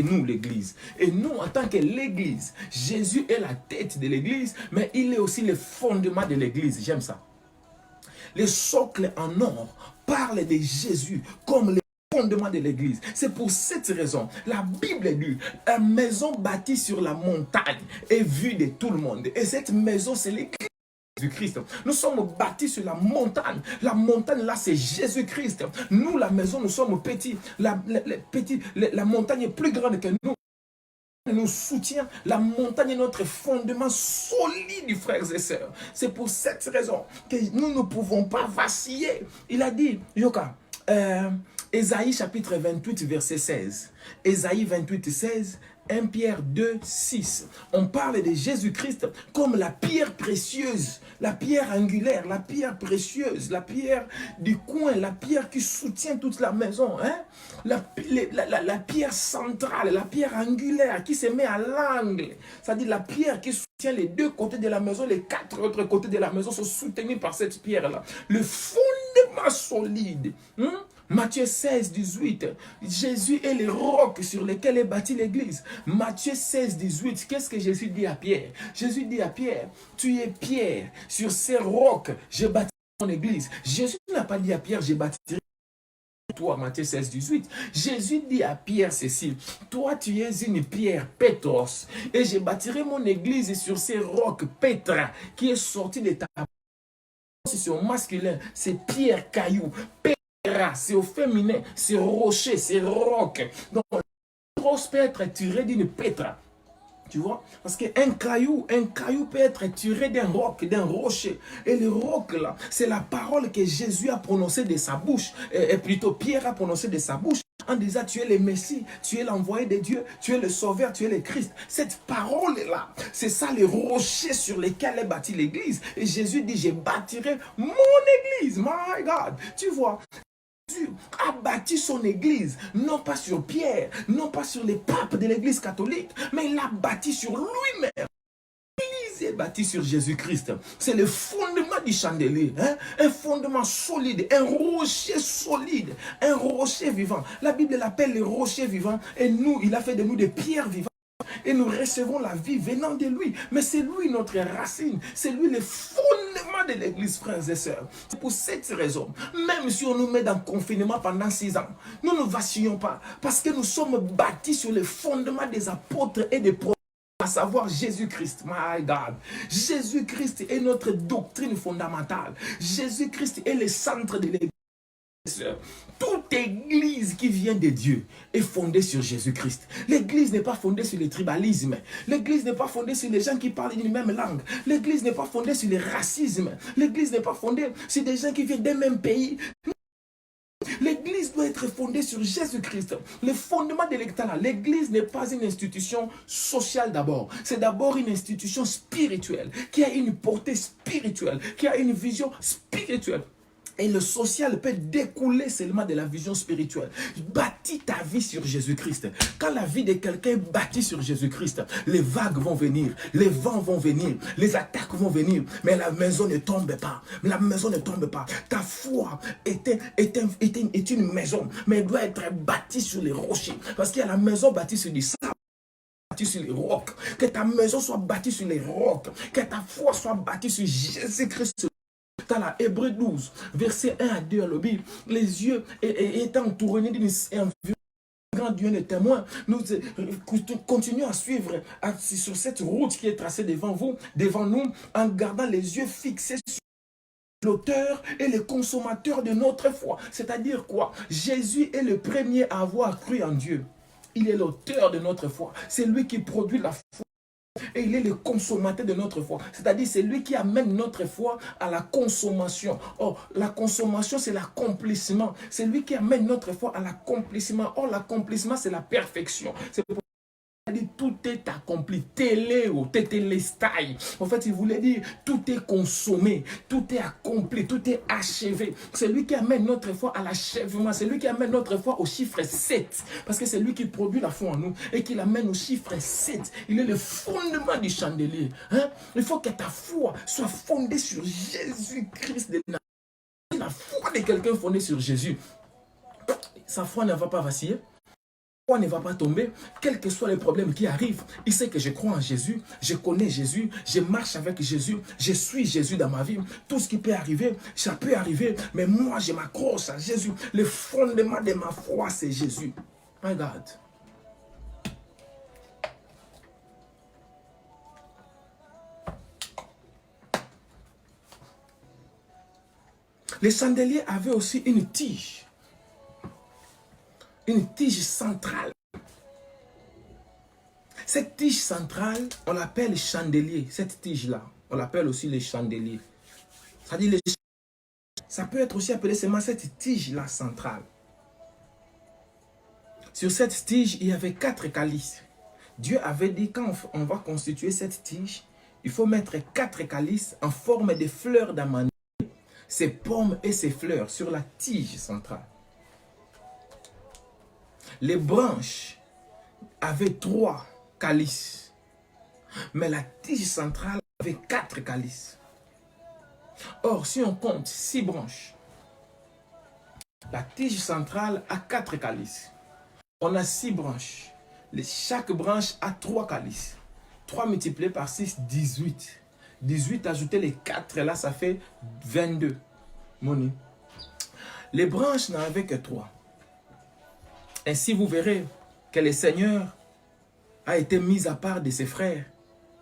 nous l'Église. Et nous, en tant que l'Église, Jésus est la tête de l'Église, mais il est aussi le fondement de l'Église. J'aime ça. Le socle en or parle de Jésus comme le fondement de l'Église. C'est pour cette raison, la Bible dit, une maison bâtie sur la montagne est vue de tout le monde. Et cette maison, c'est l'Église du Christ. Nous sommes bâtis sur la montagne. La montagne là, c'est Jésus-Christ. Nous, la maison, nous sommes petits. La montagne est plus grande que nous. Nous soutient. La montagne est notre fondement solide, frères et sœurs. C'est pour cette raison que nous ne pouvons pas vaciller. Il a dit, Yoka, Ésaïe chapitre 28, verset 16. Ésaïe 28, 16. 1 Pierre 2, 6. On parle de Jésus-Christ comme la pierre précieuse, la pierre angulaire, la pierre précieuse, la pierre du coin, la pierre qui soutient toute la maison. Hein? La pierre centrale, la pierre angulaire qui se met à l'angle. C'est-à-dire la pierre qui soutient les deux côtés de la maison, les quatre autres côtés de la maison sont soutenus par cette pierre-là. Le fondement solide. Matthieu 16, 18. Jésus est le roc sur lequel est bâtie l'église. Matthieu 16, 18. Qu'est-ce que Jésus dit à Pierre? Jésus dit à Pierre, tu es Pierre, sur ces rocs, je bâtirai mon église. Jésus n'a pas dit à Pierre, je bâtirai toi, Matthieu 16, 18. Jésus dit à Pierre ceci, toi tu es une pierre, Pétros, et je bâtirai mon église sur ces rocs, Pétra, qui est sorti de ta... C'est au masculin, c'est pierre, caillou, c'est au féminin, c'est rocher, c'est roc. Donc, grosse peut être tiré d'une pétra. Tu vois? Parce qu'un caillou peut être tiré d'un roc, d'un rocher. Et le roc là, c'est la parole que Jésus a prononcée de sa bouche. Et plutôt Pierre a prononcé de sa bouche. En disant, tu es le Messie, tu es l'envoyé de Dieu, tu es le Sauveur, tu es le Christ. Cette parole-là, c'est ça le rocher sur lequel est bâtie l'église. Et Jésus dit, je bâtirai mon église. My God. Tu vois? Jésus a bâti son église, non pas sur Pierre, non pas sur les papes de l'église catholique, mais il a bâti sur lui-même. L'église est bâtie sur Jésus-Christ. C'est le fondement du chandelier, hein? Un fondement solide, un rocher solide, un rocher vivant. La Bible l'appelle le rocher vivant et nous, il a fait de nous des pierres vivantes. Et nous recevons la vie venant de lui. Mais c'est lui notre racine. C'est lui le fondement de l'église, frères et sœurs. C'est pour cette raison, même si on nous met dans le confinement pendant 6 ans, nous ne vacillons pas. Parce que nous sommes bâtis sur le fondement des apôtres et des prophètes. À savoir Jésus-Christ, my God. Jésus-Christ est notre doctrine fondamentale. Jésus-Christ est le centre de l'église. Toute église qui vient de Dieu est fondée sur Jésus-Christ. L'église n'est pas fondée sur le tribalisme. L'église n'est pas fondée sur les gens qui parlent une même langue. L'église n'est pas fondée sur le racisme. L'église n'est pas fondée sur des gens qui viennent d'un même pays. L'église doit être fondée sur Jésus-Christ. Le fondement de l'État, l'église n'est pas une institution sociale d'abord. C'est d'abord une institution spirituelle qui a une portée spirituelle, qui a une vision spirituelle. Et le social peut découler seulement de la vision spirituelle. Bâtis ta vie sur Jésus-Christ. Quand la vie de quelqu'un est bâtie sur Jésus-Christ, les vagues vont venir, les vents vont venir, les attaques vont venir, mais la maison ne tombe pas. La maison ne tombe pas. Ta foi est une maison, mais elle doit être bâtie sur les rochers. Parce qu'il y a la maison bâtie sur du sable, sur les rocs. Que ta maison soit bâtie sur les rocs. Que ta foi soit bâtie sur Jésus-Christ. Dans la Hébreu 12, verset 1 à 2, à l'objet, les yeux étant entourés d'une grand Dieu de témoin, nous continuons à suivre sur cette route qui est tracée devant nous, en gardant les yeux fixés sur l'auteur et le consommateur de notre foi. C'est-à-dire quoi? Jésus est le premier à avoir cru en Dieu. Il est l'auteur de notre foi. C'est lui qui produit la foi. Et il est le consommateur de notre foi. C'est-à-dire, c'est lui qui amène notre foi à la consommation. Or, la consommation, c'est l'accomplissement. C'est lui qui amène notre foi à l'accomplissement. Or, l'accomplissement, c'est la perfection. C'est pour dit tout est accompli, téléo, tétélestai. En fait, il voulait dire tout est consommé, tout est accompli, tout est achevé. C'est lui qui amène notre foi à l'achèvement, c'est lui qui amène notre foi au chiffre 7. Parce que c'est lui qui produit la foi en nous et qui l'amène au chiffre 7. Il est le fondement du chandelier. Hein? Il faut que ta foi soit fondée sur Jésus-Christ de Nazareth. La foi de quelqu'un fondée sur Jésus, sa foi ne va pas vaciller. On ne va pas tomber, quels que soient les problèmes qui arrivent. Il sait que je crois en Jésus, je connais Jésus, je marche avec Jésus, je suis Jésus dans ma vie. Tout ce qui peut arriver, ça peut arriver, mais moi je m'accroche à Jésus. Le fondement de ma foi, c'est Jésus. Regarde. Les chandeliers avaient aussi une tige centrale. Cette tige centrale, on l'appelle chandelier. Cette tige-là, on l'appelle aussi les chandeliers. Ça peut être aussi appelé seulement cette tige-là centrale. Sur cette tige, il y avait 4 calices. Dieu avait dit, quand on va constituer cette tige, il faut mettre 4 calices en forme de fleurs d'amandier, ses pommes et ses fleurs sur la tige centrale. Les branches avaient 3 calices, mais la tige centrale avait 4 calices. Or, si on compte 6 branches, la tige centrale a 4 calices. On a 6 branches. Chaque branche a 3 calices. 3 multiplié par 6, 18. 18 ajouter les 4, là, ça fait 22. Moni. Les branches n'en avaient que 3. Ainsi, vous verrez que le Seigneur a été mis à part de ses frères,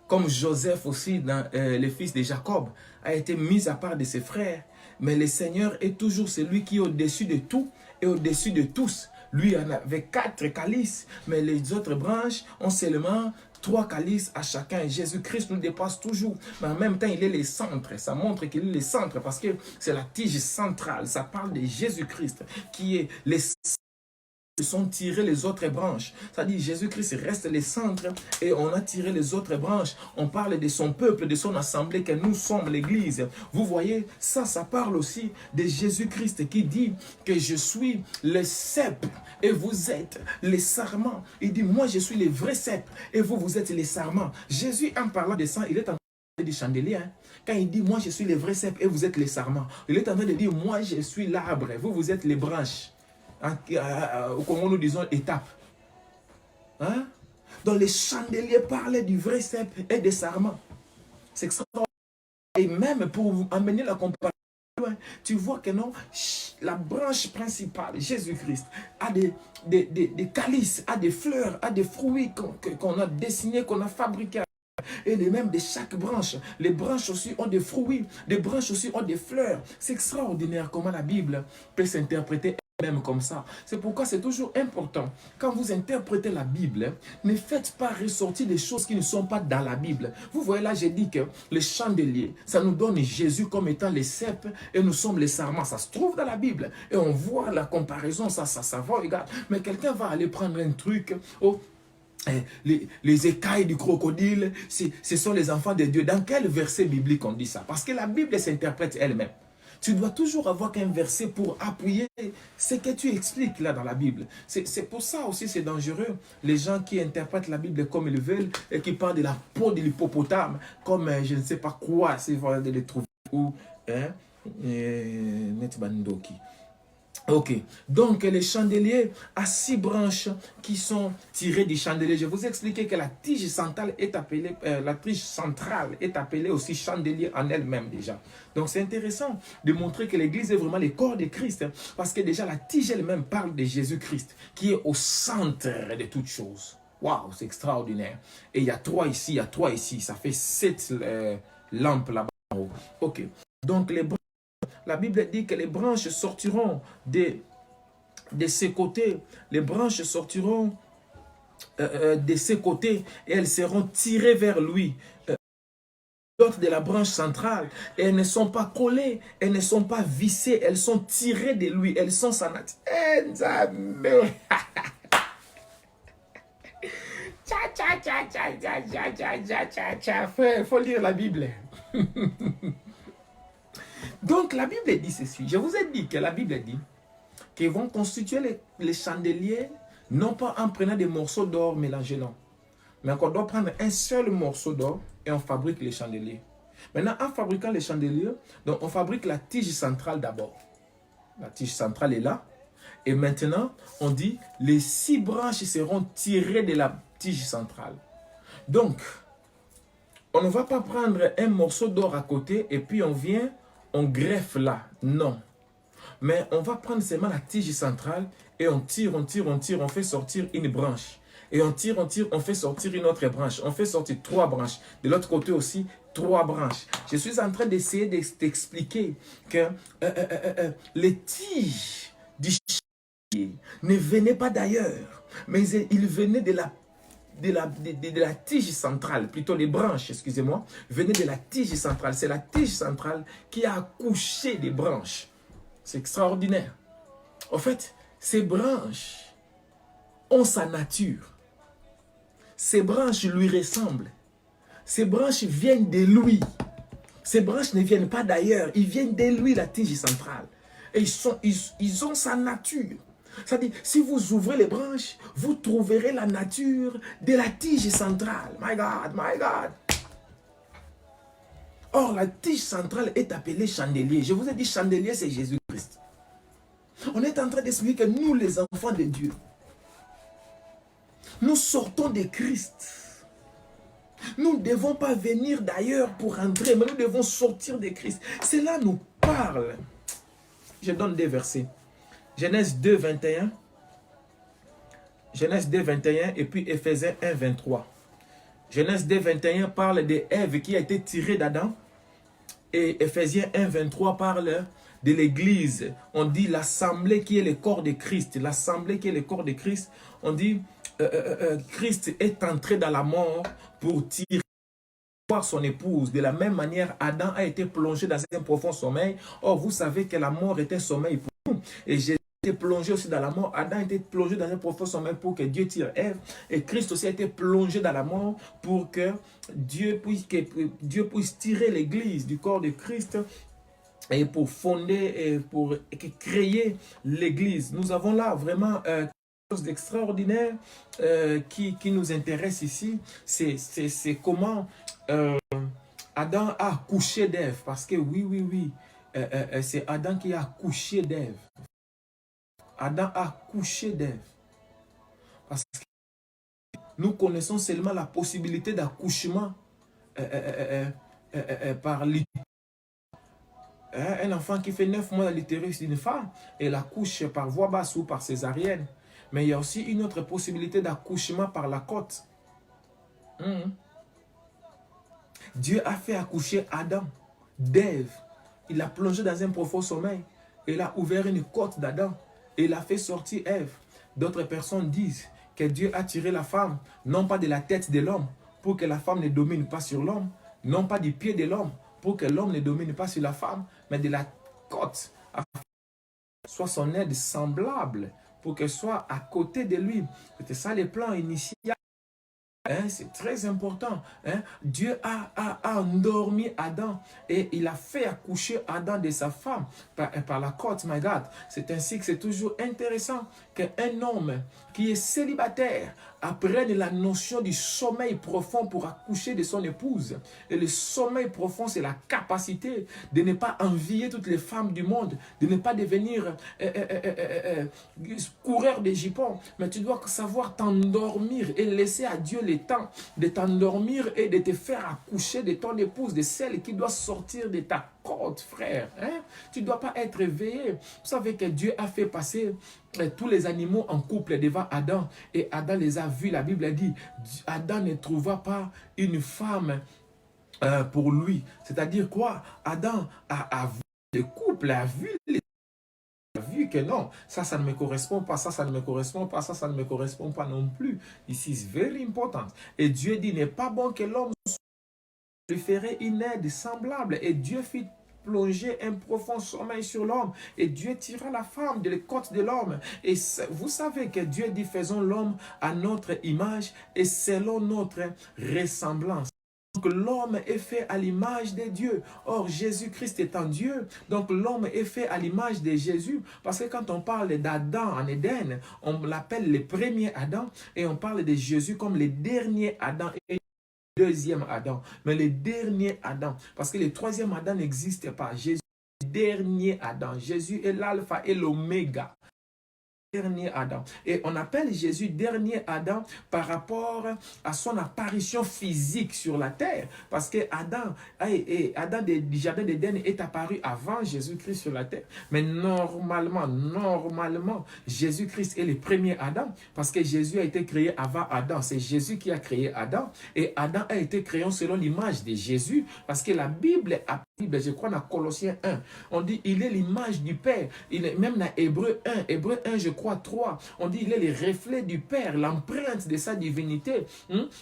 comme Joseph aussi, le fils de Jacob, a été mis à part de ses frères. Mais le Seigneur est toujours celui qui est au-dessus de tout et au-dessus de tous. Lui en avait 4 calices, mais les autres branches ont seulement 3 calices à chacun. Jésus-Christ nous dépasse toujours, mais en même temps, il est le centre. Ça montre qu'il est le centre parce que c'est la tige centrale. Ça parle de Jésus-Christ qui est le sont tirés les autres branches. C'est-à-dire Jésus-Christ reste le centre et on a tiré les autres branches. On parle de son peuple, de son assemblée, que nous sommes l'église. Vous voyez, ça parle aussi de Jésus-Christ qui dit que je suis le cep et vous êtes les sarments. Il dit, moi je suis le vrai cep et vous, vous êtes les sarments. Jésus, en parlant de ça, il est en train de dire chandelier. Hein? Quand il dit, moi je suis le vrai cep et vous êtes les sarments, il est en train de dire, moi je suis l'arbre, vous, vous êtes les branches. Comment nous disons étape. Hein? Donc les chandeliers parlaient du vrai cep et des sarments. C'est extraordinaire. Et même pour amener la comparaison, tu vois que non, la branche principale, Jésus-Christ, a des calices, a des fleurs, a des fruits qu'on a dessinés, qu'on a fabriqués. Et même de chaque branche, les branches aussi ont des fruits, les branches aussi ont des fleurs. C'est extraordinaire comment la Bible peut s'interpréter même comme ça. C'est pourquoi c'est toujours important, quand vous interprétez la Bible, ne faites pas ressortir des choses qui ne sont pas dans la Bible. Vous voyez là, j'ai dit que le chandelier, ça nous donne Jésus comme étant les cèpes et nous sommes les sarments. Ça se trouve dans la Bible. Et on voit la comparaison, ça va, regarde. Mais quelqu'un va aller prendre un truc, oh, les écailles du crocodile, ce sont les enfants de Dieu. Dans quel verset biblique on dit ça? Parce que la Bible s'interprète elle-même. Tu dois toujours avoir qu'un verset pour appuyer ce que tu expliques là dans la Bible. C'est pour ça aussi c'est dangereux. Les gens qui interprètent la Bible comme ils veulent et qui parlent de la peau de l'hippopotame comme je ne sais pas quoi, c'est de les trouver où. Hein? Ok, donc les chandeliers à 6 branches qui sont tirées du chandelier. Je vous ai expliqué que la tige centrale est appelée, aussi chandelier en elle-même déjà. Donc c'est intéressant de montrer que l'église est vraiment le corps de Christ, hein, parce que déjà la tige elle-même parle de Jésus-Christ qui est au centre de toutes choses. Waouh, c'est extraordinaire. Et il y a 3 ici, il y a 3 ici, ça fait 7 lampes là-bas en haut. Ok, donc les branches. La Bible dit que les branches sortiront de ses côtés. Les branches sortiront de ses côtés et elles seront tirées vers lui. D'autres de la branche centrale. Et elles ne sont pas collées, elles ne sont pas vissées, elles sont tirées de lui. Elles sont sa nature. Il faut lire la Bible. Donc la Bible dit ceci. Je vous ai dit que la Bible dit qu'ils vont constituer les chandeliers non pas en prenant des morceaux d'or mélangés, non. Mais qu'on doit prendre un seul morceau d'or et on fabrique les chandeliers. Maintenant, en fabriquant les chandeliers, donc on fabrique la tige centrale d'abord. La tige centrale est là. Et maintenant, on dit les 6 branches seront tirées de la tige centrale. Donc, on ne va pas prendre un morceau d'or à côté et puis on vient, on greffe là. Non. Mais on va prendre seulement la tige centrale et on tire, on fait sortir une branche. Et on tire, on fait sortir une autre branche. On fait sortir 3 branches. De l'autre côté aussi, 3 branches. Je suis en train d'essayer d'expliquer que les tiges du chandelier ne venaient pas d'ailleurs, mais ils venaient de la tige centrale, plutôt les branches, excusez-moi, venaient de la tige centrale. C'est la tige centrale qui a accouché des branches. C'est extraordinaire. En fait, ces branches ont sa nature. Ces branches lui ressemblent. Ces branches viennent de lui. Ces branches ne viennent pas d'ailleurs. Ils viennent de lui, la tige centrale. Et ils ont sa nature. C'est-à-dire, si vous ouvrez les branches, vous trouverez la nature de la tige centrale. My God, my God. Or, la tige centrale est appelée chandelier. Je vous ai dit, chandelier, c'est Jésus-Christ. On est en train d'expliquer que nous, les enfants de Dieu, nous sortons de Christ. Nous ne devons pas venir d'ailleurs pour entrer, mais nous devons sortir de Christ. Cela nous parle. Je donne des versets. Genèse 2, 21. Genèse 2, 21 et puis Éphésiens 1, 23. Genèse 2, 21 parle de Ève qui a été tirée d'Adam. Et Éphésiens 1, 23 parle de l'église. On dit l'assemblée qui est le corps de Christ. L'assemblée qui est le corps de Christ. On dit Christ est entré dans la mort pour tirer son épouse. De la même manière, Adam a été plongé dans un profond sommeil. Or, vous savez que la mort était sommeil pour nous. Et Jésus a été plongé aussi dans la mort. Adam a été plongé dans un profond sommeil pour que Dieu tire Ève. Et Christ aussi a été plongé dans la mort pour que Dieu puisse tirer l'église du corps de Christ et pour fonder et pour créer l'église. Nous avons là vraiment quelque chose d'extraordinaire qui nous intéresse ici. C'est comment Adam a accouché d'Ève. Parce que oui, c'est Adam qui a accouché d'Ève. Adam a accouché d'Ève. Parce que nous connaissons seulement la possibilité d'accouchement par l'utérus. Un enfant qui fait 9 mois dans l'utérus d'une femme, elle accouche par voie basse ou par césarienne. Mais il y a aussi une autre possibilité d'accouchement par la côte. Dieu a fait accoucher Adam d'Ève. Il l'a plongé dans un profond sommeil. Il a ouvert une côte d'Adam. Et il a fait sortir Ève. D'autres personnes disent que Dieu a tiré la femme, non pas de la tête de l'homme, pour que la femme ne domine pas sur l'homme, non pas du pied de l'homme, pour que l'homme ne domine pas sur la femme, mais de la côte, afin que soit son aide semblable, pour qu'elle soit à côté de lui. C'était ça le plan initial. Hein, c'est très important. Hein. Dieu a endormi Adam et il a fait accoucher Adam de sa femme par la côte, my God. C'est ainsi que c'est toujours intéressant qu'un homme qui est célibataire apprenne la notion du sommeil profond pour accoucher de son épouse. Et le sommeil profond, c'est la capacité de ne pas envier toutes les femmes du monde, de ne pas devenir coureur de jupons, mais tu dois savoir t'endormir et laisser à Dieu le temps de t'endormir et de te faire accoucher de ton épouse, de celle qui doit sortir de ta côte, frère. Hein? Tu ne dois pas être éveillé. Vous savez que Dieu a fait passer tous les animaux en couple devant Adam et Adam les a vus. La Bible a dit, Adam ne trouva pas une femme pour lui. C'est-à-dire quoi? Adam a vu le couple, a vu que non, ça ne me correspond pas, ça ne me correspond pas, ça ne me correspond pas non plus. Ici, c'est very important. Et Dieu dit, n'est pas bon que l'homme lui ferait une aide semblable. Et Dieu fit plonger un profond sommeil sur l'homme. Et Dieu tira la femme de la côte de l'homme. Et vous savez que Dieu dit, faisons l'homme à notre image et selon notre ressemblance. Donc l'homme est fait à l'image de Dieu. Or, Jésus-Christ étant Dieu, donc l'homme est fait à l'image de Jésus. Parce que quand on parle d'Adam en Éden, on l'appelle le premier Adam et on parle de Jésus comme le dernier Adam et le deuxième Adam. Mais le dernier Adam, parce que le troisième Adam n'existe pas. Jésus est le dernier Adam. Jésus est l'alpha et l'oméga. Dernier Adam. Et on appelle Jésus dernier Adam par rapport à son apparition physique sur la terre. Parce que Adam du jardin d'Éden est apparu avant Jésus-Christ sur la terre. Mais normalement, Jésus-Christ est le premier Adam parce que Jésus a été créé avant Adam. C'est Jésus qui a créé Adam. Et Adam a été créé selon l'image de Jésus parce que la Bible, je crois dans Colossiens 1, on dit il est l'image du Père. Il est même dans Hébreu 1, je crois 3, on dit il est le reflet du Père, l'empreinte de sa divinité.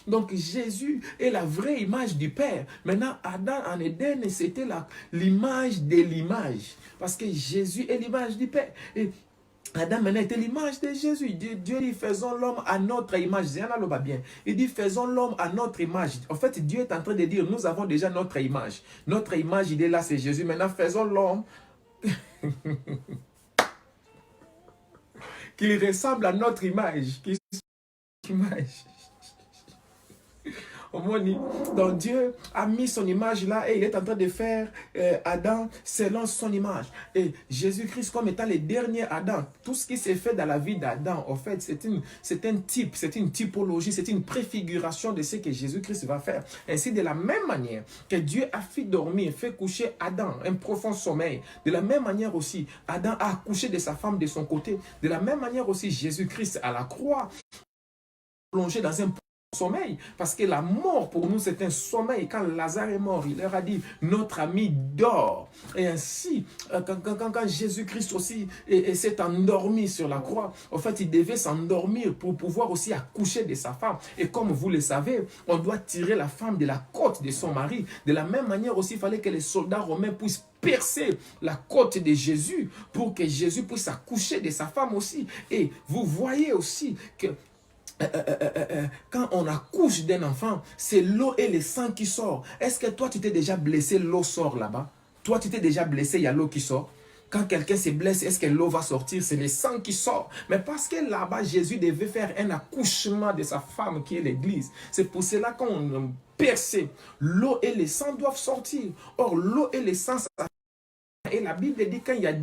Donc Jésus est la vraie image du Père. Maintenant, Adam en Éden, c'était l'image de l'image. Parce que Jésus est l'image du Père. Et Adam maintenant était l'image de Jésus. Dieu dit faisons l'homme à notre image. Il dit faisons l'homme à notre image. En fait, Dieu est en train de dire nous avons déjà notre image. Notre image, il est là, c'est Jésus. Maintenant, faisons l'homme qu'il ressemble à notre image. Donc Dieu a mis son image là et il est en train de faire Adam selon son image. Et Jésus-Christ comme étant le dernier Adam, tout ce qui s'est fait dans la vie d'Adam, en fait, c'est un type, c'est une typologie, c'est une préfiguration de ce que Jésus-Christ va faire. Ainsi, de la même manière que Dieu a fait dormir, fait coucher Adam, un profond sommeil, de la même manière aussi, Adam a accouché de sa femme de son côté. De la même manière aussi, Jésus-Christ à la croix, plongé dans un sommeil, parce que la mort pour nous c'est un sommeil. Quand Lazare est mort, il leur a dit notre ami dort. Et ainsi quand Jésus-Christ aussi s'est endormi sur la croix, en fait il devait s'endormir pour pouvoir aussi accoucher de sa femme. Et comme vous le savez, on doit tirer la femme de la côte de son mari. De la même manière aussi, il fallait que les soldats romains puissent percer la côte de Jésus pour que Jésus puisse accoucher de sa femme aussi. Et vous voyez aussi que quand on accouche d'un enfant, c'est l'eau et le sang qui sort. Est-ce que toi, tu t'es déjà blessé, l'eau sort là-bas? Toi, tu t'es déjà blessé, il y a l'eau qui sort. Quand quelqu'un se blesse, est-ce que l'eau va sortir? C'est le sang qui sort. Mais parce que là-bas, Jésus devait faire un accouchement de sa femme qui est l'Église. C'est pour cela qu'on perce. L'eau et le sang doivent sortir. Or, l'eau et le sang, ça... Et la Bible dit quand il y a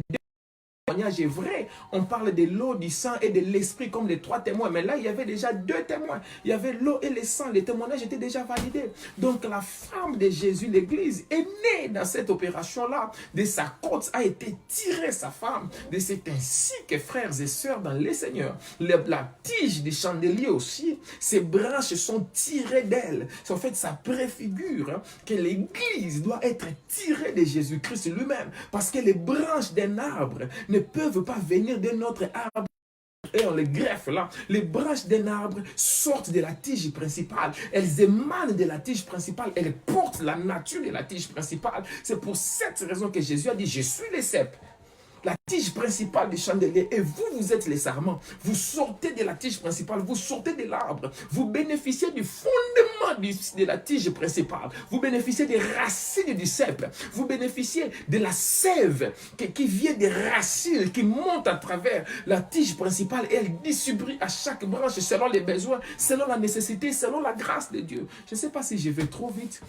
témoignage est vrai, on parle de l'eau, du sang et de l'esprit comme les trois témoins, mais là il y avait déjà deux témoins, il y avait l'eau et le sang, les témoignages étaient déjà validés. Donc la femme de Jésus, l'église, est née dans cette opération là, de sa côte a été tirée sa femme, de c'est ainsi que frères et sœurs dans les Seigneurs, la tige du chandelier aussi, ses branches sont tirées d'elle. En fait ça préfigure que l'église doit être tirée de Jésus-Christ lui-même, parce que les branches d'un arbre ne peuvent pas venir d'un autre arbre et on les greffe là. Les branches d'un arbre sortent de la tige principale. Elles émanent de la tige principale. Elles portent la nature de la tige principale. C'est pour cette raison que Jésus a dit, je suis le cep. la tige principale du chandelier, et vous, vous êtes les sarments. Vous sortez de la tige principale, vous sortez de l'arbre, vous bénéficiez du fondement de la tige principale, vous bénéficiez des racines du cèpe, vous bénéficiez de la sève qui vient des racines, qui monte à travers la tige principale, et elle distribue à chaque branche selon les besoins, selon la nécessité, selon la grâce de Dieu. Je ne sais pas si je vais trop vite,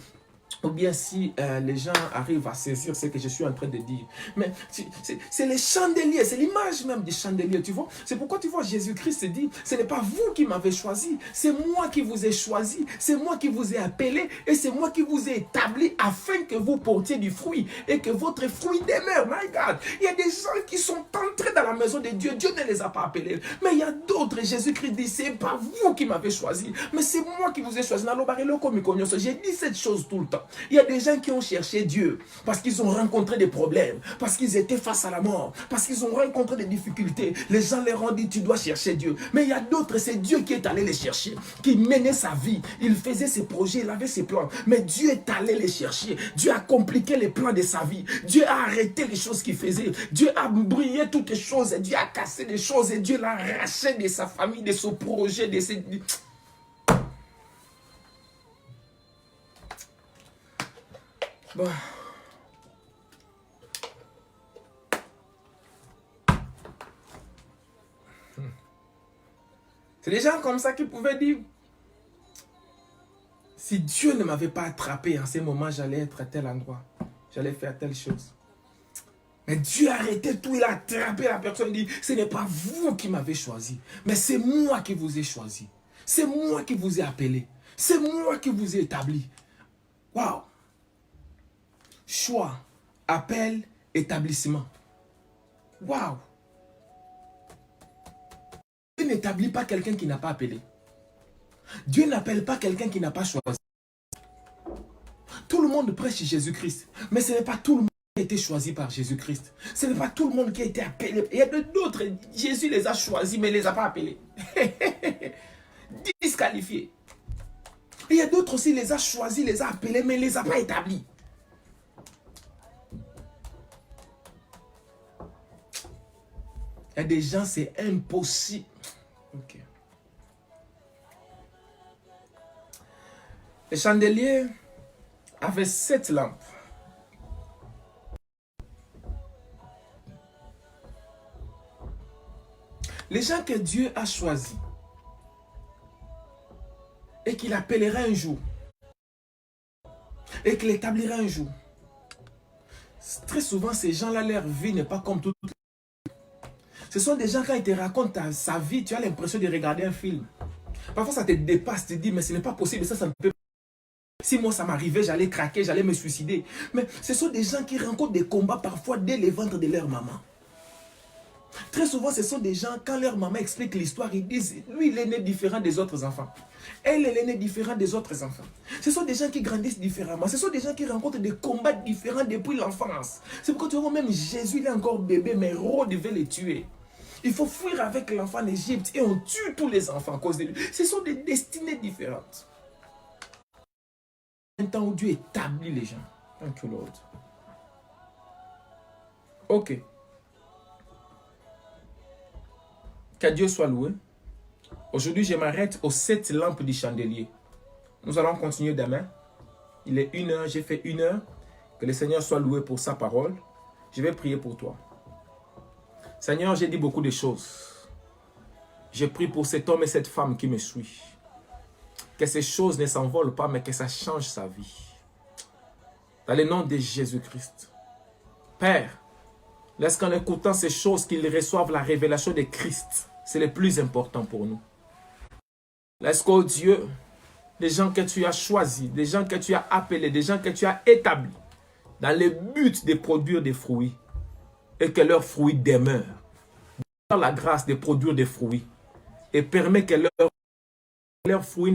ou bien si les gens arrivent à saisir ce que je suis en train de dire. Mais c'est les chandeliers, c'est l'image même des chandeliers, tu vois. C'est pourquoi tu vois Jésus-Christ dit, ce n'est pas vous qui m'avez choisi, c'est moi qui vous ai choisi, c'est moi qui vous ai appelé, et c'est moi qui vous ai établi afin que vous portiez du fruit, et que votre fruit demeure. My God, il y a des gens qui sont entrés dans la maison de Dieu, Dieu ne les a pas appelés. Mais il y a d'autres, Jésus-Christ dit, c'est pas vous qui m'avez choisi, mais c'est moi qui vous ai choisi. J'ai dit cette chose tout le temps. Il y a des gens qui ont cherché Dieu parce qu'ils ont rencontré des problèmes, parce qu'ils étaient face à la mort, parce qu'ils ont rencontré des difficultés. Les gens leur ont dit, tu dois chercher Dieu. Mais il y a d'autres, c'est Dieu qui est allé les chercher, qui menait sa vie. Il faisait ses projets, il avait ses plans. Mais Dieu est allé les chercher. Dieu a compliqué les plans de sa vie. Dieu a arrêté les choses qu'il faisait. Dieu a brillé toutes les choses. Et Dieu a cassé les choses. Et Dieu l'a arraché de sa famille, de son projet, de ses... Bon. C'est des gens comme ça qui pouvaient dire, si Dieu ne m'avait pas attrapé en ces moments, j'allais être à tel endroit, j'allais faire telle chose. Mais Dieu a arrêté tout, il a attrapé la personne et dit, ce n'est pas vous qui m'avez choisi, mais c'est moi qui vous ai choisi. C'est moi qui vous ai appelé. C'est moi qui vous ai établi. Waouh! Choix, appel, établissement. Waouh! Dieu n'établit pas quelqu'un qui n'a pas appelé. Dieu n'appelle pas quelqu'un qui n'a pas choisi. Tout le monde prêche Jésus-Christ, mais ce n'est pas tout le monde qui a été choisi par Jésus-Christ. Ce n'est pas tout le monde qui a été appelé. Il y a d'autres, Jésus les a choisis, mais il ne les a pas appelés. Disqualifiés. Il y a d'autres aussi, il les a choisis, les a appelés, mais il ne les a pas établis. Il y a des gens, c'est impossible. Ok. Le chandelier avait 7 lampes. Les gens que Dieu a choisis et qu'il appellera un jour et qu'il établira un jour. Très souvent, ces gens-là, leur vie n'est pas comme tout. Ce sont des gens, quand ils te racontent sa vie, tu as l'impression de regarder un film. Parfois, ça te dépasse, tu te dis, mais ce n'est pas possible, ça ne peut pas. Si moi, ça m'arrivait, j'allais craquer, j'allais me suicider. Mais ce sont des gens qui rencontrent des combats parfois dès les ventres de leur maman. Très souvent, ce sont des gens, quand leur maman explique l'histoire, ils disent, lui, il est né différent des autres enfants. Elle est née différente des autres enfants. Ce sont des gens qui grandissent différemment. Ce sont des gens qui rencontrent des combats différents depuis l'enfance. C'est pourquoi tu vois, même Jésus, il est encore bébé, mais Hérode devait les tuer. Il faut fuir avec l'enfant en Égypte et on tue tous les enfants à cause de lui. Ce sont des destinées différentes. Un temps où Dieu établit les gens. Thank you, Lord. Ok. Que Dieu soit loué. Aujourd'hui, je m'arrête aux 7 lampes du chandelier. Nous allons continuer demain. Il est 1 heure, j'ai fait 1 heure. Que le Seigneur soit loué pour sa parole. Je vais prier pour toi. Seigneur, j'ai dit beaucoup de choses. Je prie pour cet homme et cette femme qui me suivent. Que ces choses ne s'envolent pas, mais que ça change sa vie. Dans le nom de Jésus-Christ. Père, laisse qu'en écoutant ces choses, qu'ils reçoivent la révélation de Christ. C'est le plus important pour nous. Laisse qu'au Dieu, des gens que tu as choisis, des gens que tu as appelés, des gens que tu as établis, dans le but de produire des fruits, et que leurs fruits demeurent. Donne la grâce de produire des fruits, et permet que leurs fruits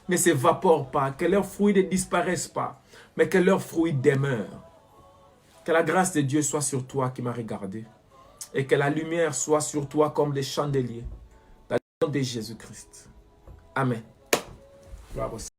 ne s'évaporent pas, que leurs fruits ne disparaissent pas, mais que leurs fruits demeurent. Que la grâce de Dieu soit sur toi qui m'as regardé, et que la lumière soit sur toi comme des chandeliers, dans le nom de Jésus-Christ. Amen. Gloire au Seigneur.